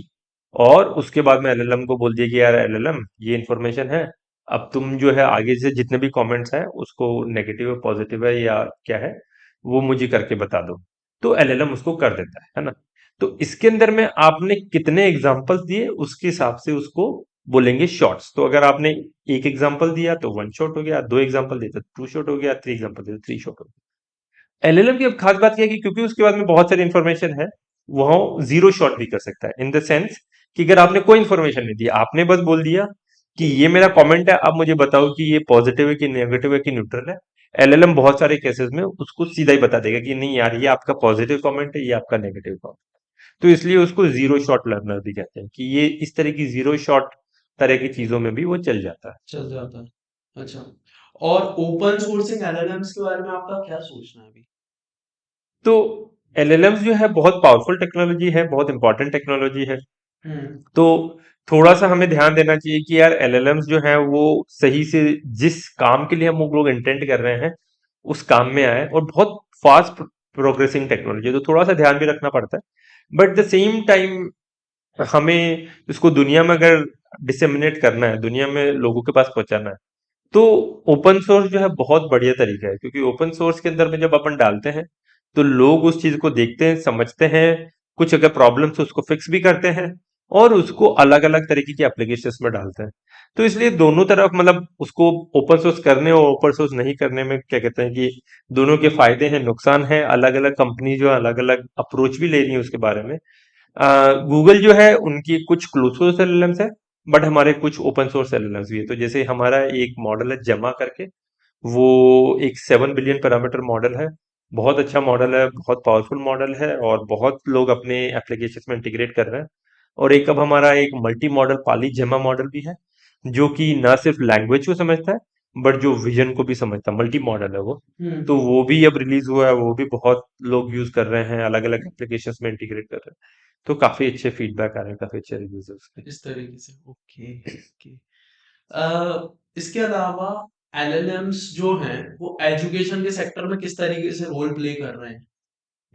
और उसके बाद में एलएलएम को बोल दिया कि यार एलएलएम ये इन्फॉर्मेशन है, अब तुम जो है आगे से जितने भी कमेंट्स हैं उसको नेगेटिव है पॉजिटिव है या क्या है वो मुझे करके बता दो। तो एलएलएम उसको कर देता है ना। तो इसके अंदर में आपने कितने एग्जांपल्स दिए उसके हिसाब से उसको बोलेंगे शॉर्ट्स। तो अगर आपने एक एग्जांपल दिया तो वन शॉट हो गया, दो एग्जांपल दिए तो टू शॉट हो गया, थ्री एग्जांपल दिए तो थ्री शॉट हो गया। एलएलएम की अब खास बात यह है कि क्योंकि उसके बाद में बहुत सारी इंफॉर्मेशन है, वो जीरो शॉट भी कर सकता है इन द सेंस कि अगर आपने कोई इंफॉर्मेशन नहीं दी, आपने बस बोल दिया कि ये मेरा कमेंट है, अब मुझे बताओ कि ये पॉजिटिव है कि नेगेटिव है कि न्यूट्रल है। एलएलएम बहुत सारे केसेस में उसको सीधा ही बता देगा कि नहीं यार ये आपका पॉजिटिव कमेंट है, ये आपका नेगेटिव कमेंट। तो इसलिए उसको जीरो शॉट लर्नर भी कहते हैं कि ये इस तरह की जीरो शॉट तरह की चीजों में भी वो चल जाता है। चल जाता है। अच्छा, और ओपन सोर्सिंग एलएलएम्स के बारे में आपका क्या सोचना है अभी? तो एलएलएम्स जो है बहुत पावरफुल टेक्नोलॉजी है, बहुत इंपॉर्टेंट टेक्नोलॉजी है। हम्म। तो थोड़ा सा हमें ध्यान देना चाहिए कि यार एलएलएम्स जो है वो सही से जिस काम के लिए हम लोग इंटेंट कर रहे हैं उस काम में आए, और बहुत फास्ट प्रोग्रेसिंग टेक्नोलॉजी है तो थोड़ा सा ध्यान भी रखना पड़ता है। बट द सेम टाइम हमें इसको दुनिया में अगर डिसेमिनेट करना है, दुनिया में लोगों के पास पहुंचाना है, तो ओपन सोर्स जो है बहुत बढ़िया तरीका है। क्योंकि ओपन सोर्स के अंदर में जब अपन डालते हैं तो लोग उस चीज को देखते हैं, समझते हैं, कुछ अगर प्रॉब्लम्स उसको फिक्स भी करते हैं, और उसको अलग अलग तरीके की एप्लीकेशंस में डालते हैं। तो इसलिए दोनों तरफ मतलब उसको ओपन सोर्स करने और ओपन सोर्स नहीं करने में क्या कहते हैं कि दोनों के फायदे हैं नुकसान है, अलग अलग कंपनी जो है अलग अलग अप्रोच भी ले रही है उसके बारे में। गूगल जो है उनकी कुछ क्लोज सोर्स एलएलएम्स है, बट हमारे कुछ ओपन सोर्स एलएलएम्स भी है। तो जैसे हमारा एक मॉडल है जमा करके, वो एक 7 बिलियन पैरामीटर मॉडल है, बहुत अच्छा मॉडल है, बहुत पावरफुल मॉडल है, और बहुत लोग अपने एप्लीकेशन में इंटीग्रेट कर रहे हैं। और एक अब हमारा एक मल्टी मॉडल पाली जेमा मॉडल भी है, जो कि ना सिर्फ लैंग्वेज को समझता है बट जो विजन को भी समझता है, मल्टी मॉडल है वो। तो वो भी अब रिलीज हुआ है, वो भी बहुत लोग यूज कर रहे हैं, अलग अलग एप्लीकेशन में इंटीग्रेट कर रहे हैं। तो काफी अच्छे फीडबैक आ रहे हैं, काफी अच्छे रिव्यूज है उसके। इस तरीके से, ओके ओके। इसके अलावा एलएलएम्स जो हैं वो एजुकेशन के सेक्टर में किस तरीके से रोल प्ले कर रहे हैं,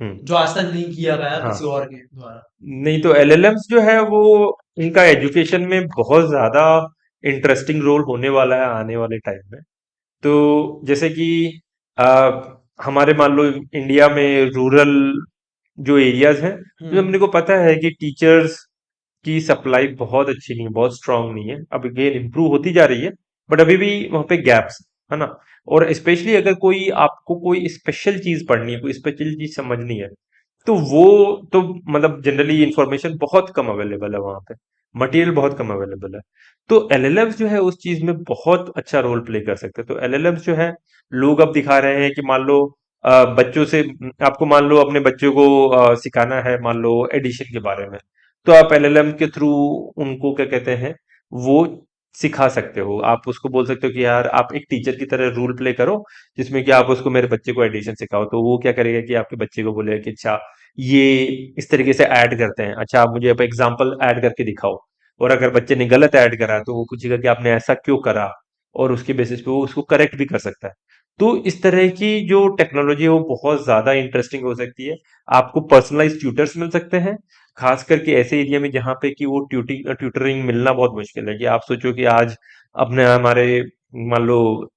हम्म जो आज तक नहीं किया गया हाँ, किसी और के द्वारा? नहीं तो एलएलएम्स जो है वो इनका एजुकेशन में बहुत ज्यादा इंटरेस्टिंग रोल होने वाला है आने वाले टाइम में। तो जैसे कि आ, हमारे मान लो इंडिया में रूरल जो एरियाज हैं, तो हम्म। अपने को पता है कि टीचर्स की सप्लाई बहुत अच्छी नहीं है, बहुत स्ट्रांग नहीं है, अब अगेन इम्प्रूव होती जा रही है, बट अभी भी वहाँ पे गैप्स है ना। और स्पेशली अगर कोई आपको कोई स्पेशल चीज पढ़नी है, कोई स्पेशल चीज समझनी है, तो वो तो मतलब जनरली इंफॉर्मेशन बहुत कम अवेलेबल है वहां पे, मटेरियल बहुत कम अवेलेबल है। तो एलएलएम्स जो है उस चीज में बहुत अच्छा रोल प्ले कर सकते हैं। तो एलएलएम्स जो है लोग अब दिखा रहे हैं कि मान लो बच्चों से आपको मान लो अपने बच्चों को सिखाना है मान लो एडिशन के बारे में, तो आप एलएलएम के थ्रू उनको क्या कहते हैं वो सिखा सकते हो। आप उसको बोल सकते हो कि यार आप एक टीचर की तरह रोल प्ले करो, जिसमें कि आप उसको मेरे बच्चे को एडिशन सिखाओ, तो वो क्या करेगा कि आपके बच्चे को बोलेगा कि अच्छा ये इस तरीके से ऐड करते हैं, अच्छा आप मुझे अब एग्जाम्पल ऐड करके दिखाओ। और अगर बच्चे ने गलत ऐड करा तो वो पूछेगा कि आपने ऐसा क्यों करा, और उसके बेसिस पे वो उसको करेक्ट भी कर सकता है। तो इस तरह की जो टेक्नोलॉजी है वो बहुत ज्यादा इंटरेस्टिंग हो सकती है। आपको पर्सनलाइज ट्यूटर्स मिल सकते हैं, खास करके ऐसे एरिया में जहाँ पे कि वो ट्यूटरिंग मिलना बहुत मुश्किल है। कि आप सोचो कि आज अपने हमारे मान लो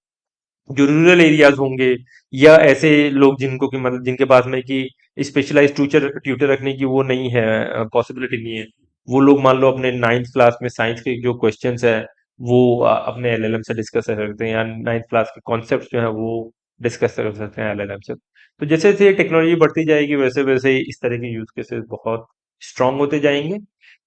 जो रूरल एरियाज होंगे, या ऐसे लोग जिनको कि मतलब जिनके पास में कि स्पेशलाइज ट्यूटर ट्यूटर रखने की वो नहीं है, पॉसिबिलिटी नहीं है, वो लोग मान लो अपने नाइन्थ क्लास में साइंस के जो क्वेश्चंस है वो अपने एलएलएम से डिस्कस कर सकते हैं, या नाइन्थ क्लास के कॉन्सेप्ट जो है वो डिस्कस कर सकते हैं एलएलएम से। तो जैसे जैसे टेक्नोलॉजी बढ़ती जाएगी वैसे वैसे इस तरह के यूज केसेस बहुत स्ट्रांग होते जाएंगे।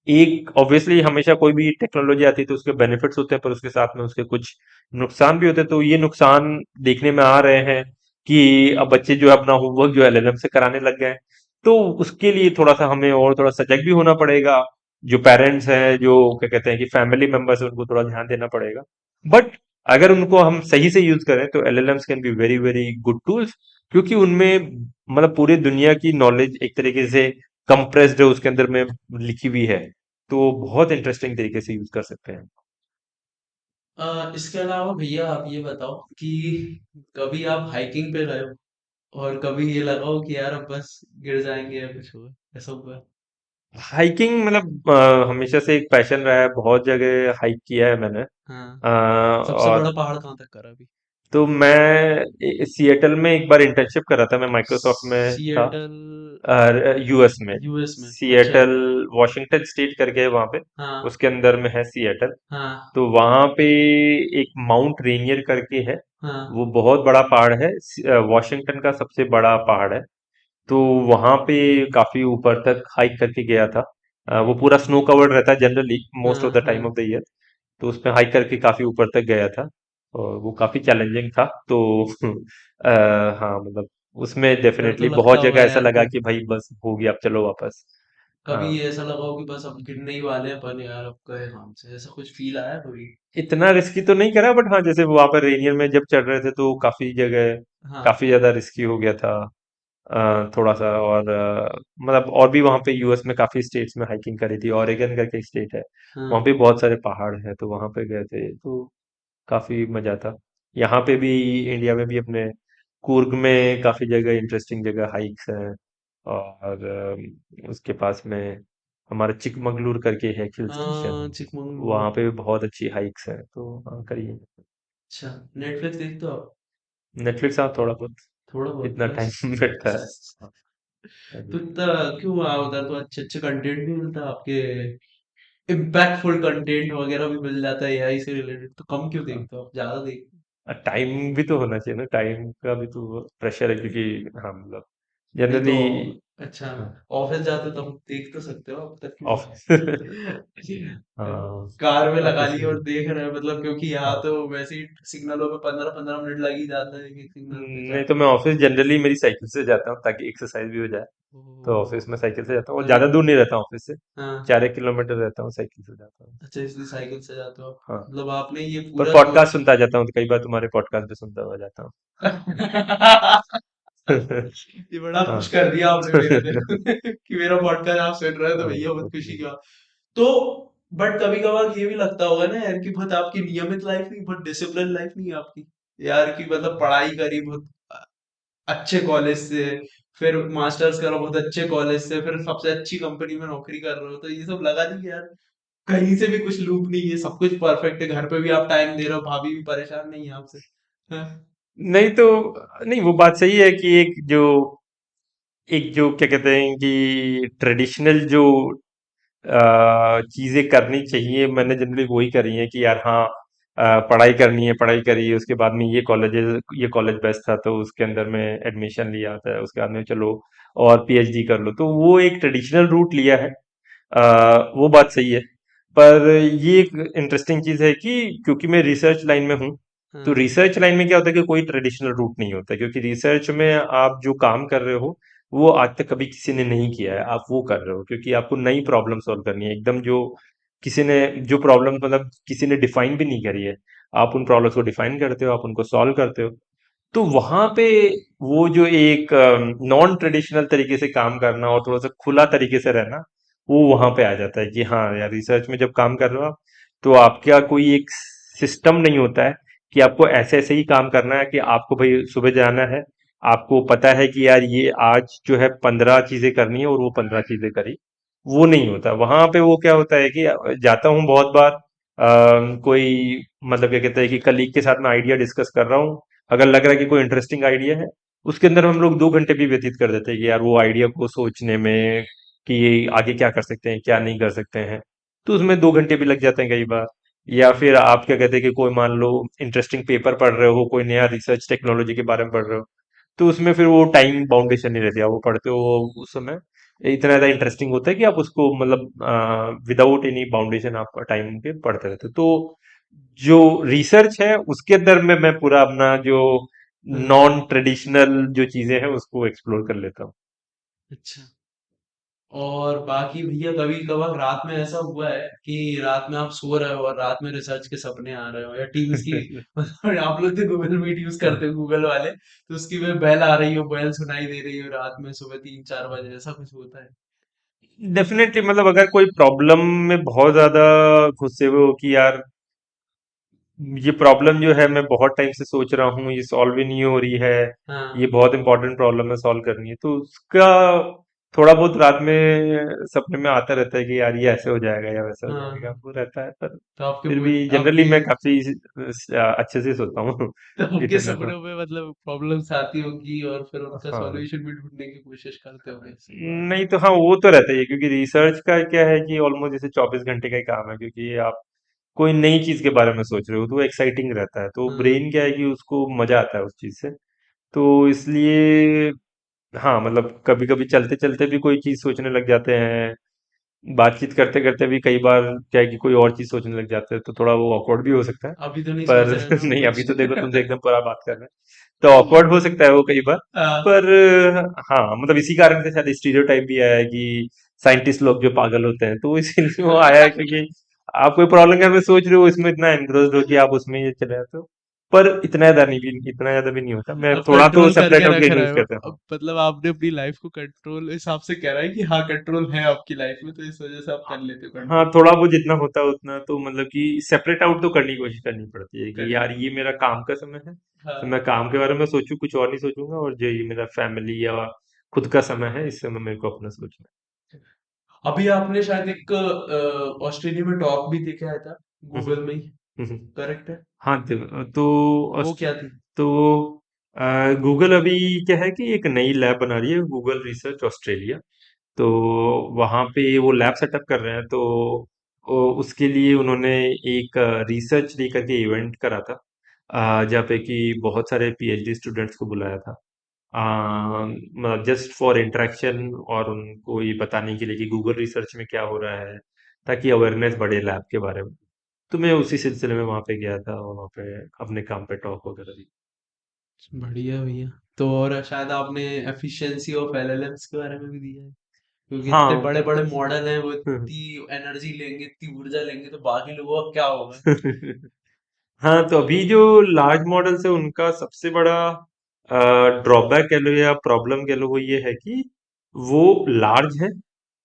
एक ऑब्वियसली हमेशा कोई भी टेक्नोलॉजी आती है तो उसके बेनिफिट्स होते हैं, पर उसके साथ में उसके कुछ नुकसान भी होते हैं। तो ये नुकसान देखने में आ रहे हैं कि अब बच्चे जो है अपना होमवर्क जो एलएलएम से कराने लग गए हैं। तो उसके लिए थोड़ा सा हमें और थोड़ा सजग भी होना पड़ेगा। जो पेरेंट्स हैं, जो क्या कहते हैं कि फैमिली मेंबर्स है, उनको थोड़ा ध्यान देना पड़ेगा। बट अगर उनको हम सही से यूज करें तो LLMs can be very very good tools, क्योंकि उनमें मतलब पूरी दुनिया की नॉलेज एक तरीके से कंप्रेस्ड है उसके अंदर में लिखी हुई है। तो बहुत इंटरेस्टिंग तरीके से यूज कर सकते हैं। इसके अलावा भैया आप ये बताओ कि कभी आप हाइकिंग पे गए हो और कभी ये लगा हो कि यार अब बस गिर जाएंगे या कुछ होगा, ऐसा हुआ है? हाइकिंग मतलब हमेशा से एक पैशन रहा है, बहुत जगह हाइक किया है मैंने। हाँ। सबसे और बड़ा पहाड़ कहाँ तक करा अभी? तो मैं सिएटल में एक बार इंटर्नशिप कर रहा था, मैं माइक्रोसॉफ्ट में था, सिएटल यूएस में। यूएस में, अच्छा। सिएटल वॉशिंगटन स्टेट करके है वहाँ पे, हाँ, उसके अंदर में है सिएटल। हाँ, तो वहाँ पे एक माउंट रेनियर करके है, हाँ, वो बहुत बड़ा पहाड़ है, वॉशिंगटन का सबसे बड़ा पहाड़ है। तो वहाँ पे काफी ऊपर तक हाइक करके गया था। वो पूरा स्नो कवर्ड रहता है जनरली मोस्ट हाँ, ऑफ द टाइम हाँ। Of the year. तो उसमें हाइक करके काफी ऊपर तक गया था, और वो काफी चैलेंजिंग था। तो हाँ मतलब उसमें डर तो डेफिनेटली लगता बहुत होगा जगह ऐसा यार लगा कि कि भाई बस हो गया, अब चलो वापस। कभी हाँ, ऐसा लगा हो कि बस अब गिरने ही वाले हैं अपन यार, अब गए हमसे, ऐसा कुछ फील आया कभी? इतना रिस्की तो नहीं करा, बट हाँ जैसे वहां पर रेनियर में जब चढ़ रहे थे तो काफी जगह हाँ, काफी ज्यादा रिस्की हो गया था। थोड़ा सा, और मतलब और भी वहाँ पे यूएस में काफी स्टेट्स में हाइकिंग करी थी। ओरेगन करके एक स्टेट है, वहाँ हाँ। पे बहुत सारे पहाड़ हैं, तो वहाँ पे गए थे तो काफी मजा था। यहाँ पे भी इंडिया में भी अपने कूर्ग में काफी जगह इंटरेस्टिंग जगह हाइक्स हैं। और उसके पास में हमारा चिकमंगलुर करके है हिल स्टेशन, हाँ, चिकमंगलुर। वहाँ पे भी बहुत अच्छी हाइक्स हैं, तो हाँ करिए। अच्छा, नेटफ्लिक्स देखते हो आप? नेटफ्लिक्स, हाँ थोड़ा बहुत, थोड़ा बहुत इतना बस। टाइम मिलता है। हाँ, तो इतना क्यों उधर तो अच्छे अच्छे कंटेंट भी मिलता है आपके, इम्पैक्टफुल कंटेंट वगैरह भी मिल जाता है एआई से रिलेटेड, तो कम क्यों देखते हो आप, ज्यादा देखते टाइम भी तो होना चाहिए ना, टाइम का भी तो प्रेशर है, क्योंकि हाँ मतलब हो? नहीं तो जनरली अच्छा, ऑफिस जाते हो तब देख तो सकते हो, अब तक क्यों ऑफिस नहीं? हाँ, कार में लगा ऑफिस लिए में और देख रहे हैं, मतलब क्योंकि यहाँ हाँ। तो वैसे ही सिग्नलों पे 15-15 मिनट लग ही जाता है कि सिग्नल पे नहीं तो मैं ऑफिस जनरली मेरी साइकिल से जाता हूँ ताकि एक्सरसाइज भी हो जाए। तो ओह, ऑफिस में साइकिल से जाता हूँ, और मतलब ज्यादा दूर नहीं रहता हूँ ऑफिस से, हाँ, 4 1 किलोमीटर रहता हूँ, साइकिल से जाता हूँ। अच्छा इसलिए साइकिल से जाते हो आप। हाँ, मतलब आपने ये पर पूरा पॉडकास्ट सोच सुनता जाता हूँ, तो कई बार तुम्हारे पॉडकास्ट भी सुनता हुआ जाता हूँ। ये बड़ा खुश हाँ। कर दिया आपने मेरे लिए कि मेरा पॉडकास्ट आप सुन रहे हो, तो भैया बहुत खुशी की बात। तो बट कभी कभार ये भी लगता होगा ना यार कि बहुत आपकी नियमित लाइफ नहीं, बहुत डिसिप्लिन लाइफ नहीं है आपकी यार, की मतलब पढ़ाई करी बहुत अच्छे कॉलेज से, फिर मास्टर्स करो बहुत अच्छे कॉलेज से, फिर सबसे अच्छी कंपनी में नौकरी कर रहे हो, तो ये सब लगा नहीं कि यार कहीं से भी कुछ लूप नहीं है, सब कुछ परफेक्ट है, घर पे भी आप टाइम दे रहे हो, भाभी भी परेशान नहीं है आपसे? हाँ, नहीं तो नहीं, वो बात सही है कि एक जो क्या कहते हैं कि ट्रेडिशनल जो चीजें करनी चाहिए, मैंने जनरली वही करी है कि यार हाँ, पढ़ाई करनी है, पढ़ाई करी, उसके बाद में ये कॉलेज बेस्ट था तो उसके अंदर में एडमिशन लिया था, उसके बाद में चलो और पीएचडी कर लो, तो वो एक ट्रेडिशनल रूट लिया है। वो बात सही है। पर ये एक इंटरेस्टिंग चीज है कि क्योंकि मैं रिसर्च लाइन में हूँ, तो हाँ, रिसर्च लाइन में क्या होता है कि कोई ट्रेडिशनल रूट नहीं होता, क्योंकि रिसर्च में आप जो काम कर रहे हो वो आज तक कभी किसी ने नहीं किया है, आप वो कर रहे हो क्योंकि आपको नई प्रॉब्लम सॉल्व करनी है, एकदम जो किसी ने जो प्रॉब्लम मतलब किसी ने डिफाइन भी नहीं करी है, आप उन प्रॉब्लम्स को डिफाइन करते हो, आप उनको सॉल्व करते हो। तो वहां पे वो जो एक नॉन ट्रेडिशनल तरीके से काम करना और थोड़ा सा खुला तरीके से रहना, वो वहां पे आ जाता है कि हाँ यार, रिसर्च में जब काम कर रहे हो आप, तो आपका कोई एक सिस्टम नहीं होता है कि आपको ऐसे ऐसे ही काम करना है, कि आपको भाई सुबह जाना है, आपको पता है कि यार ये आज जो है 15 चीजें करनी है और वो 15 चीजें करी। वो नहीं होता वहां पे। वो क्या होता है कि जाता हूँ बहुत बार, कोई मतलब क्या कहते हैं कि कलीग के साथ में आइडिया डिस्कस कर रहा हूँ, अगर लग रहा है कि कोई इंटरेस्टिंग आइडिया है, उसके अंदर हम लोग 2 घंटे भी व्यतीत कर देते हैं कि यार वो आइडिया को सोचने में कि ये आगे क्या कर सकते हैं क्या नहीं कर सकते हैं। तो उसमें 2 घंटे भी लग जाते हैं कई बार। या फिर आप क्या कहते हैं कि कोई मान लो इंटरेस्टिंग पेपर पढ़ रहे हो, कोई नया रिसर्च टेक्नोलॉजी के बारे में पढ़ रहे हो, तो उसमें फिर वो टाइम बाउंडेशन नहीं रहती, आप वो पढ़ते हो उस समय इतना ज्यादा इंटरेस्टिंग होता है कि आप उसको मतलब विदाउट एनी बाउंडेशन आप टाइम के पढ़ते रहते हो। तो जो रिसर्च है उसके अंदर में मैं पूरा अपना जो हाँ, नॉन ट्रेडिशनल जो चीजें हैं उसको एक्सप्लोर कर लेता हूँ। अच्छा। और बाकी भैया कभी कभार रात में ऐसा हुआ है कि रात में आप सो रहे हो और रात में रिसर्च के सपने आ रहे हो, या टीम्स की मतलब आप लोग तो गूगल मीट यूज करते हो गूगल वाले, तो उसकी में बेल आ रही हो, बेल सुनाई दे रही हो रात में सुबह 3-4 बजे, ऐसा कुछ होता है? डेफिनेटली मतलब अगर कोई प्रॉब्लम में बहुत ज्यादा घुसे हुए हो कि यार ये प्रॉब्लम जो है मैं बहुत टाइम से सोच रहा हूँ, ये सॉल्व ही नहीं हो रही है, ये हाँ, बहुत इंपॉर्टेंट प्रॉब्लम है, सॉल्व करनी है, तो उसका थोड़ा बहुत रात में सपने में आता रहता है कि यार ये ऐसे हो जाएगा या वैसे हो हाँ, जाएगा, हाँ। वो रहता है। पर तो आपके फिर वो भी जनरली आपके मैं काफी अच्छे से सोता हूँ। तो आपके इतना तो सपनों में मतलब प्रॉब्लम्स आती होगी और फिर उनका हाँ, सॉल्यूशन भी ढूंढने की कोशिश करते होगे। नहीं तो हाँ वो तो रहता ही है, क्योंकि रिसर्च का क्या है कि ऑलमोस्ट जैसे 24 घंटे का ही काम है, क्योंकि आप कोई नई चीज के बारे में सोच रहे हो तो वो एक्साइटिंग रहता है, तो हाँ, ब्रेन क्या है कि उसको मजा आता है उस चीज से। तो इसलिए हाँ मतलब कभी कभी चलते चलते भी कोई चीज सोचने लग जाते हैं, बातचीत करते करते भी कई बार क्या है कि कोई और चीज सोचने लग जाते हैं, तो थोड़ा वो ऑकवर्ड भी हो सकता है। अभी तो नहीं सोच पर रहे ना आप नहीं, अभी कुछ? तो देखो तुमसे एकदम पूरा बात कर रहे हैं, तो ऑकवर्ड हो सकता है वो कई बार। हाँ, पर हाँ मतलब इसी कारण से शायद स्टीरियोटाइप भी आया है कि साइंटिस्ट लोग जो पागल होते हैं, तो इसीलिए वो आया है, क्योंकि आप कोई प्रॉब्लम के बारे में सोच रहे हो, इसमें इतना एनग्रोस्ड हो कि आप उसमें ये चले जाते हो। पर इतना ज्यादा भी नहीं होता, मैं अब थोड़ा तो कंट्रोल सेपरेट करके रख आउट रहे यूज हो, करता हूँ। अब मतलब आपने अपनी लाइफ को कंट्रोल हिसाब से कह रहा है कि हाँ कंट्रोल है आपकी लाइफ में, तो इस वजह से आप कर लेते हो हाँ कंट्रोल। थोड़ा वो जितना होता है उतना तो मतलब कि सेपरेट आउट तो करने की कोशिश करनी पड़ती है कि करनी यार ये पड़ती मेरा काम का समय है, तो हाँ। मैं काम के बारे में सोचूं, कुछ और नहीं सोचूंगा, और जो ये मेरा फैमिली या खुद का समय है, इस समय मेरे को अपना सोचना अभी आपने शायद एक ऑस्ट्रेलिया में टॉक भी देखे आया था, है। गूगल में ही, हम्म। करेक्ट है? हाँ तो वो क्या थी? तो गूगल अभी क्या है कि एक नई लैब बना रही है, गूगल रिसर्च ऑस्ट्रेलिया। तो वहाँ पे वो लैब सेटअप कर रहे हैं, तो उसके लिए उन्होंने एक रिसर्च डे करके इवेंट करा था, जहाँ पे कि बहुत सारे पीएचडी स्टूडेंट्स को बुलाया था, मतलब जस्ट फॉर इंटरेक्शन, और उनको ये बताने के लिए कि गूगल रिसर्च में क्या हो रहा है, ताकि अवेयरनेस बढ़े लैब के बारे में। तो मैं उसी सिलसिले में वहाँ पे गया था, और वहाँ पे अपने काम पे टॉक वगैरह दी। बढ़िया भैया। तो और शायद आपने एफिशिएंसी ऑफ एलएलएम्स के बारे में भी दिया है, क्योंकि इतने हाँ। बड़े बड़े मॉडल हैं, वो इतनी एनर्जी लेंगे, इतनी ऊर्जा लेंगे, तो बाकी लोगों का क्या होगा? हाँ तो अभी जो लार्ज मॉडल्स है उनका सबसे बड़ा ड्रॉबैक कह लो या प्रॉब्लम कह लो, वो ये है कि वो लार्ज है,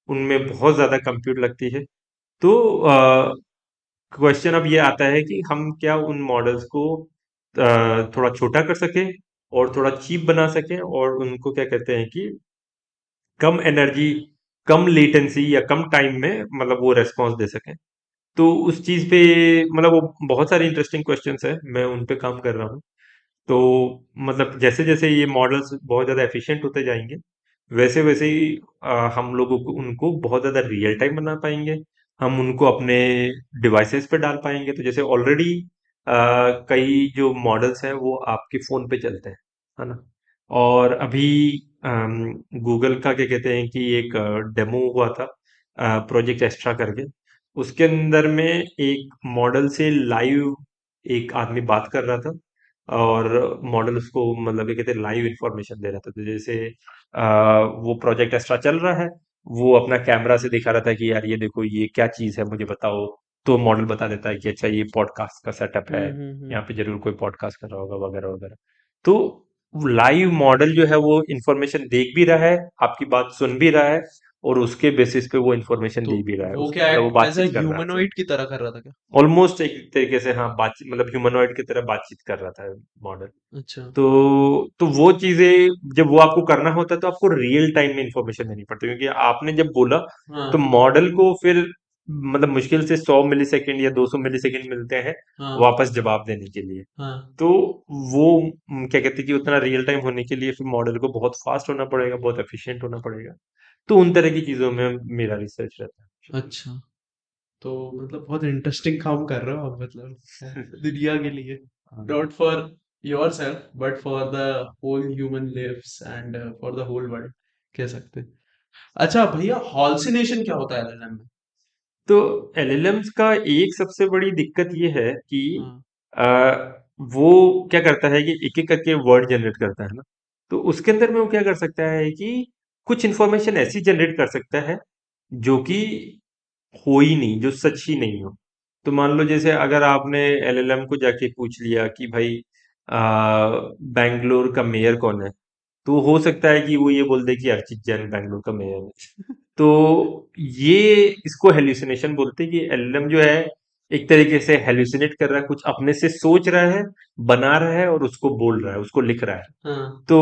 उनमें बहुत ज्यादा कंप्यूट लगती है। तो क्वेश्चन अब ये आता है कि हम क्या उन मॉडल्स को थोड़ा छोटा कर सकें और थोड़ा चीप बना सकें, और उनको क्या कहते हैं कि कम एनर्जी, कम लेटेंसी या कम टाइम में मतलब वो रेस्पॉन्स दे सकें। तो उस चीज पे मतलब वो बहुत सारे इंटरेस्टिंग क्वेश्चंस है, मैं उन पे काम कर रहा हूँ। तो मतलब जैसे जैसे ये मॉडल्स बहुत ज़्यादा एफिशिएंट होते जाएंगे, वैसे वैसे ही हम लोगों को उनको बहुत ज़्यादा रियल टाइम बना पाएंगे, हम उनको अपने डिवाइसेस पे डाल पाएंगे। तो जैसे ऑलरेडी कई जो मॉडल्स हैं वो आपके फ़ोन पे चलते हैं, है ना। और अभी गूगल का क्या कहते हैं कि एक डेमो हुआ था, प्रोजेक्ट एक्स्ट्रा करके, उसके अंदर में एक मॉडल से लाइव एक आदमी बात कर रहा था, और मॉडल उसको मतलब ये कहते हैं लाइव इंफॉर्मेशन दे रहा था। तो जैसे वो प्रोजेक्ट एक्स्ट्रा चल रहा है, वो अपना कैमरा से दिखा रहा था कि यार ये देखो ये क्या चीज है मुझे बताओ, तो मॉडल बता देता है कि अच्छा ये पॉडकास्ट का सेटअप है, यहाँ पे जरूर कोई पॉडकास्ट कर रहा होगा वगैरह वगैरह। तो लाइव मॉडल जो है वो इंफॉर्मेशन देख भी रहा है, आपकी बात सुन भी रहा है, और उसके बेसिस पे वो इंफॉर्मेशन तो दे भी रहा है, वो उस क्या मतलब वो एक्ट एज अ बातचीत कर रहा है आपसे। ह्यूमनॉइड की तरह कर रहा था क्या? ऑलमोस्ट एक तरीके से हाँ, बातचीत मतलब ह्यूमनॉइड की तरह बातचीत कर रहा था मॉडल। अच्छा। तो वो चीजें जब वो आपको करना होता है तो आपको रियल टाइम में इंफॉर्मेशन देनी पड़ती है, क्योंकि आपने जब बोला तो हाँ मॉडल को फिर मतलब मुश्किल से 100 मिलीसेकंड या 200 मिलीसेकंड मिलते हैं हाँ वापस जवाब देने के लिए। हाँ। तो वो क्या कहते हैं कि उतना रियल टाइम होने के लिए फिर मॉडल को बहुत फास्ट होना पड़ेगा, बहुत एफिशिएंट होना पड़ेगा। तो उन तरह की चीजों में मेरा रिसर्च रहता अच्छा, तो मतलब बहुत इंटरेस्टिंग काम कर रहे हो आप, मतलब दुनिया के लिए, है। Not for yourself but for the whole human lives and for the whole world, कह सकते हैं। अच्छा भैया, हॉल्सिनेशन क्या होता है एलएलएम में? तो एलएलएम्स का एक सबसे बड़ी दिक्कत ये है कि हाँ आ, वो क्या करता है कि एक एक करके वर्ड जनरेट करता है ना। तो उसके अंदर में वो क्या कर सकता है कि कुछ इंफॉर्मेशन ऐसी जनरेट कर सकता है जो कि हो ही नहीं, जो सच ही नहीं हो। तो मान लो जैसे अगर आपने एलएलएम को जाके पूछ लिया कि भाई बैंगलोर का मेयर कौन है, तो हो सकता है कि वो ये बोल दे कि अर्चित जैन बैंगलोर का मेयर है। तो ये इसको हेल्यूसिनेशन बोलते हैं कि एलएलएम जो है एक तरीके से हेल्यूसिनेट कर रहा है, कुछ अपने से सोच रहा है, बना रहा है और उसको बोल रहा है, उसको लिख रहा है। हाँ। तो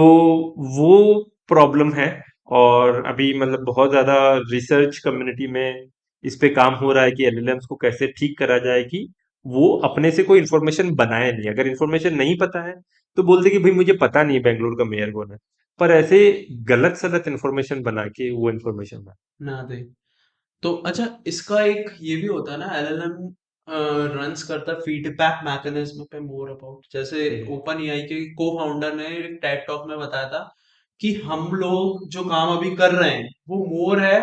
वो प्रॉब्लम है, और अभी मतलब बहुत ज्यादा रिसर्च कम्युनिटी में इस पे काम हो रहा है कि एलएलएम्स को कैसे ठीक करा जाए कि वो अपने से कोई इन्फॉर्मेशन बनाए नहीं। अगर इन्फॉर्मेशन नहीं पता है तो बोलते कि भाई मुझे पता नहीं है बैंगलोर का मेयर कौन है, पर ऐसे गलत सलत इन्फॉर्मेशन बना के वो इन्फॉर्मेशन बना। ना दे। तो अच्छा, इसका एक ये भी होता है ना, एलएलएम रन्स करता है फीडबैक मैकेनिज्म पे, मोर अबाउट जैसे हम्म। ओपन एआई के को फाउंडर ने एक टेड टॉक में बताया था कि हम लोग जो काम अभी कर रहे हैं वो मोर है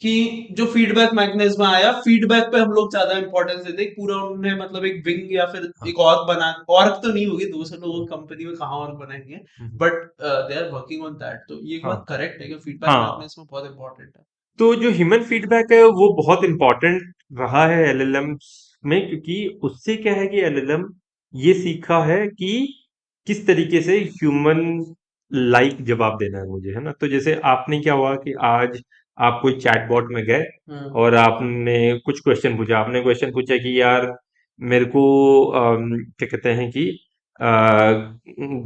कि जो फीडबैक मैकेनिज्म आया, फीडबैक पे हम लोग ज्यादा इंपॉर्टेंस देते हैं। पूरा उन्होंने मतलब एक विंग या फिर हाँ। एक ऑर्ग बना, ऑर्ग तो नहीं होगी, 200 लोगों की कंपनी में कहाँ ऑर्ग बनाएंगे, hmm. But they are working on that. तो ये एक हाँ। बात करेक्ट है कि फीडबैक हाँ। मैकेनिज्म बहुत इंपॉर्टेंट है। तो जो ह्यूमन फीडबैक है वो बहुत इंपॉर्टेंट रहा है एलएलएम में, क्योंकि उससे क्या है कि एलएलएम ये सीखा है कि किस तरीके से ह्यूमन लाइक जवाब देना है मुझे, है ना। तो जैसे आपने क्या हुआ कि आज आप कोई चैटबॉट में गए हम्म। और आपने कुछ क्वेश्चन पूछा, आपने क्वेश्चन पूछा कि यार मेरे को क्या कहते हैं कि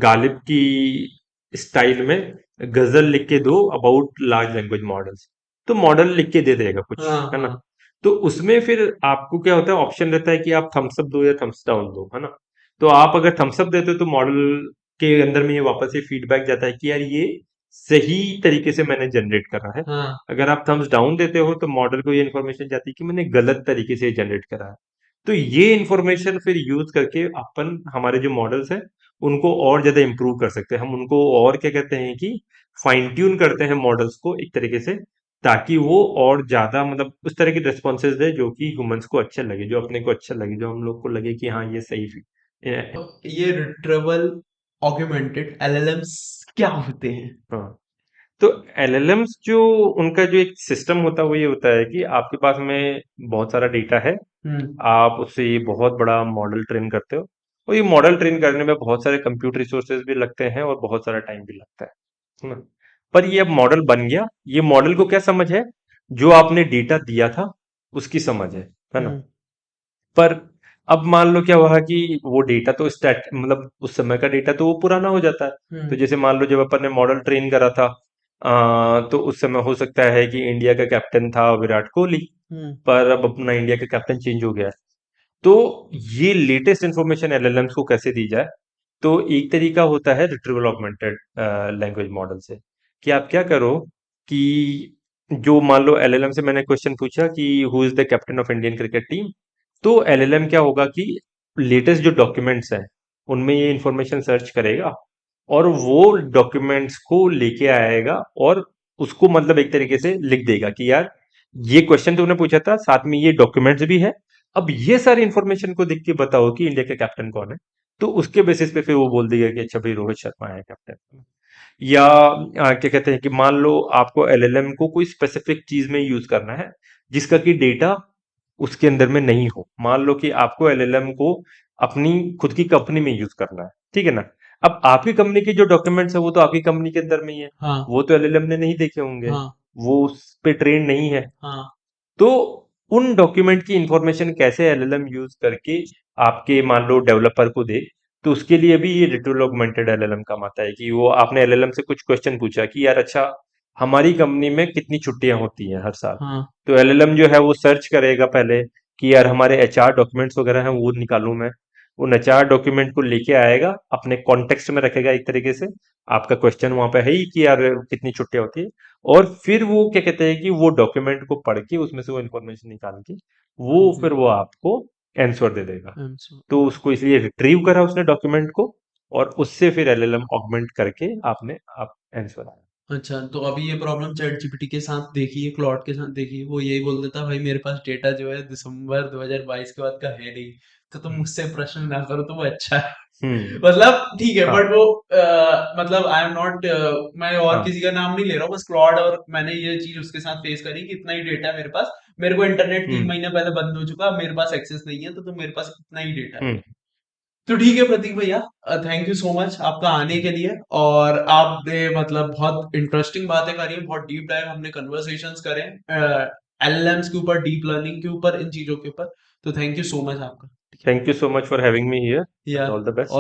गालिब की स्टाइल में गजल लिख के दो अबाउट लार्ज लैंग्वेज मॉडल्स। तो मॉडल लिख के दे देगा कुछ, हाँ है ना। हाँ। तो उसमें फिर आपको क्या होता है, ऑप्शन रहता है कि आप थम्स अप दो या थम्स डाउन दो, है ना। तो आप अगर थम्स अप देते हो तो मॉडल के अंदर में ये वापस ये फीडबैक जाता है कि यार ये सही तरीके से मैंने जनरेट करा है। हाँ अगर आप थम्स डाउन देते हो तो मॉडल को ये इन्फॉर्मेशन जाती है कि मैंने गलत तरीके से जनरेट करा है। तो ये इन्फॉर्मेशन फिर यूज करके अपन हमारे जो मॉडल्स हैं उनको और ज्यादा इंप्रूव कर सकते हैं। हम उनको और क्या कहते हैं कि फाइन ट्यून करते हैं मॉडल्स को एक तरीके से, ताकि वो और ज्यादा मतलब उस तरह की रिस्पॉन्सेज दे जो कि ह्यूमंस को अच्छे लगे, जो अपने को अच्छा लगे, जो हम लोग को लगे कि हाँ ये सही ये रिट्रीवल ऑगमेंटेड एलएलएम्स क्या होते हैं? हाँ। तो एलएलएम्स जो उनका जो एक सिस्टम होता है वो ये होता है कि आपके पास में बहुत सारा डेटा है, हम्म। आप उससे ये बहुत बड़ा मॉडल ट्रेन करते हो, और ये मॉडल ट्रेन करने में बहुत सारे कंप्यूटर रिसोर्सेज भी लगते हैं और बहुत सारा टाइम भी लगता है ना। पर ये अब मॉडल बन गया, ये मॉडल को क्या समझ है, जो आपने डेटा दिया था उसकी समझ है ना। हम्म। पर अब मान लो क्या हुआ कि वो डेटा तो स्टैट मतलब उस समय का डेटा तो वो पुराना हो जाता है। तो हम्म। जैसे मान लो जब अपन ने मॉडल ट्रेन करा था तो उस समय हो सकता है कि इंडिया का कैप्टन था विराट कोहली, हम्म। पर अब अपना इंडिया का कैप्टन चेंज हो गया है। तो ये लेटेस्ट इंफॉर्मेशन एलएलएम्स को कैसे दी जाए, तो एक तरीका होता है रिट्रीवल ऑगमेंटेड लैंग्वेज मॉडल से, कि आप क्या करो कि जो मान लो एलएलएम से मैंने क्वेश्चन पूछा कि who is the captain of Indian cricket team, तो एलएलएम क्या होगा कि लेटेस्ट जो डॉक्यूमेंट्स हैं उनमें ये इंफॉर्मेशन सर्च करेगा और वो डॉक्यूमेंट्स को लेके आएगा और उसको मतलब एक तरीके से लिख देगा कि यार ये क्वेश्चन तुमने पूछा था, साथ में ये डॉक्यूमेंट्स भी है, अब ये सारी इंफॉर्मेशन को देख के बताओ कि इंडिया का कैप्टन कौन है। तो उसके बेसिस पे फिर वो बोल देगा कि अच्छा भाई रोहित शर्मा है कैप्टन। या क्या कहते हैं कि मान लो आपको एलएलएम को कोई स्पेसिफिक चीज में यूज करना है जिसका कि डेटा उसके अंदर में नहीं हो। मान लो कि आपको एलएलएम को अपनी खुद की कंपनी में यूज करना है, ठीक है ना। अब आपकी कंपनी के जो डॉक्यूमेंट्स है वो तो आपकी कंपनी के अंदर में ही है, हाँ वो तो एलएलएम ने नहीं देखे होंगे, हाँ वो उस पे ट्रेन नहीं है। हाँ तो उन डॉक्यूमेंट की इंफॉर्मेशन कैसे एलएलएम यूज करके आपके मान लो डेवलपर को दे, तो उसके लिए भी ये रिट्रोल ऑगमेंटेड एलएलएम काम आता है कि वो आपने एलएलएम से कुछ क्वेश्चन पूछा कि यार अच्छा हमारी कंपनी में कितनी छुट्टियां होती हैं हर साल। हाँ तो एलएलएम जो है वो सर्च करेगा पहले कि यार हमारे एचआर डॉक्यूमेंट्स वगैरह हैं वो निकालूं मैं। उन एचआर डॉक्यूमेंट को लेके आएगा, अपने कॉन्टेक्स्ट में रखेगा एक तरीके से। आपका क्वेश्चन वहां पे है ही कि यार कितनी छुट्टियां होती है, और फिर वो क्या कहते हैं कि वो डॉक्यूमेंट को पढ़ के उसमें से वो इन्फॉर्मेशन निकाल के वो फिर वो आपको आंसर दे देगा। तो उसको इसलिए रिट्रीव करा उसने डॉक्यूमेंट को, और उससे फिर एलएलएम ऑगमेंट करके आपने आप आंसर आया। अच्छा, तो अभी ये प्रॉब्लम चैट जीपीटी के साथ देखिए, क्लॉड के साथ देखिए, वो यही बोल देता भाई मेरे पास डेटा जो है दिसंबर 2022 के बाद का है नहीं, तो तुम मुझसे प्रश्न ना करो तो वो अच्छा है। मतलब ठीक है, हाँ बट वो मतलब आई एम नॉट, मैं और हाँ किसी का नाम नहीं ले रहा हूँ, बस क्लॉड, और मैंने ये चीज उसके साथ फेस करी कि इतना ही डेटा है मेरे पास, मेरे को इंटरनेट 3 महीने पहले बंद हो चुका, मेरे पास एक्सेस नहीं है, तो तुम मेरे पास इतना ही डेटा है। हम्म तो ठीक है प्रतीक भैया, थैंक यू सो मच आपका आने के लिए, और आपने मतलब बहुत इंटरेस्टिंग बातें करी, बहुत डीप डाइव हमने कन्वर्सेशंस करे एलएलएम्स के ऊपर, डीप लर्निंग के ऊपर, इन चीजों के ऊपर। तो थैंक यू सो मच आपका। Thank you so much for having me here, या ऑल द बेस्ट।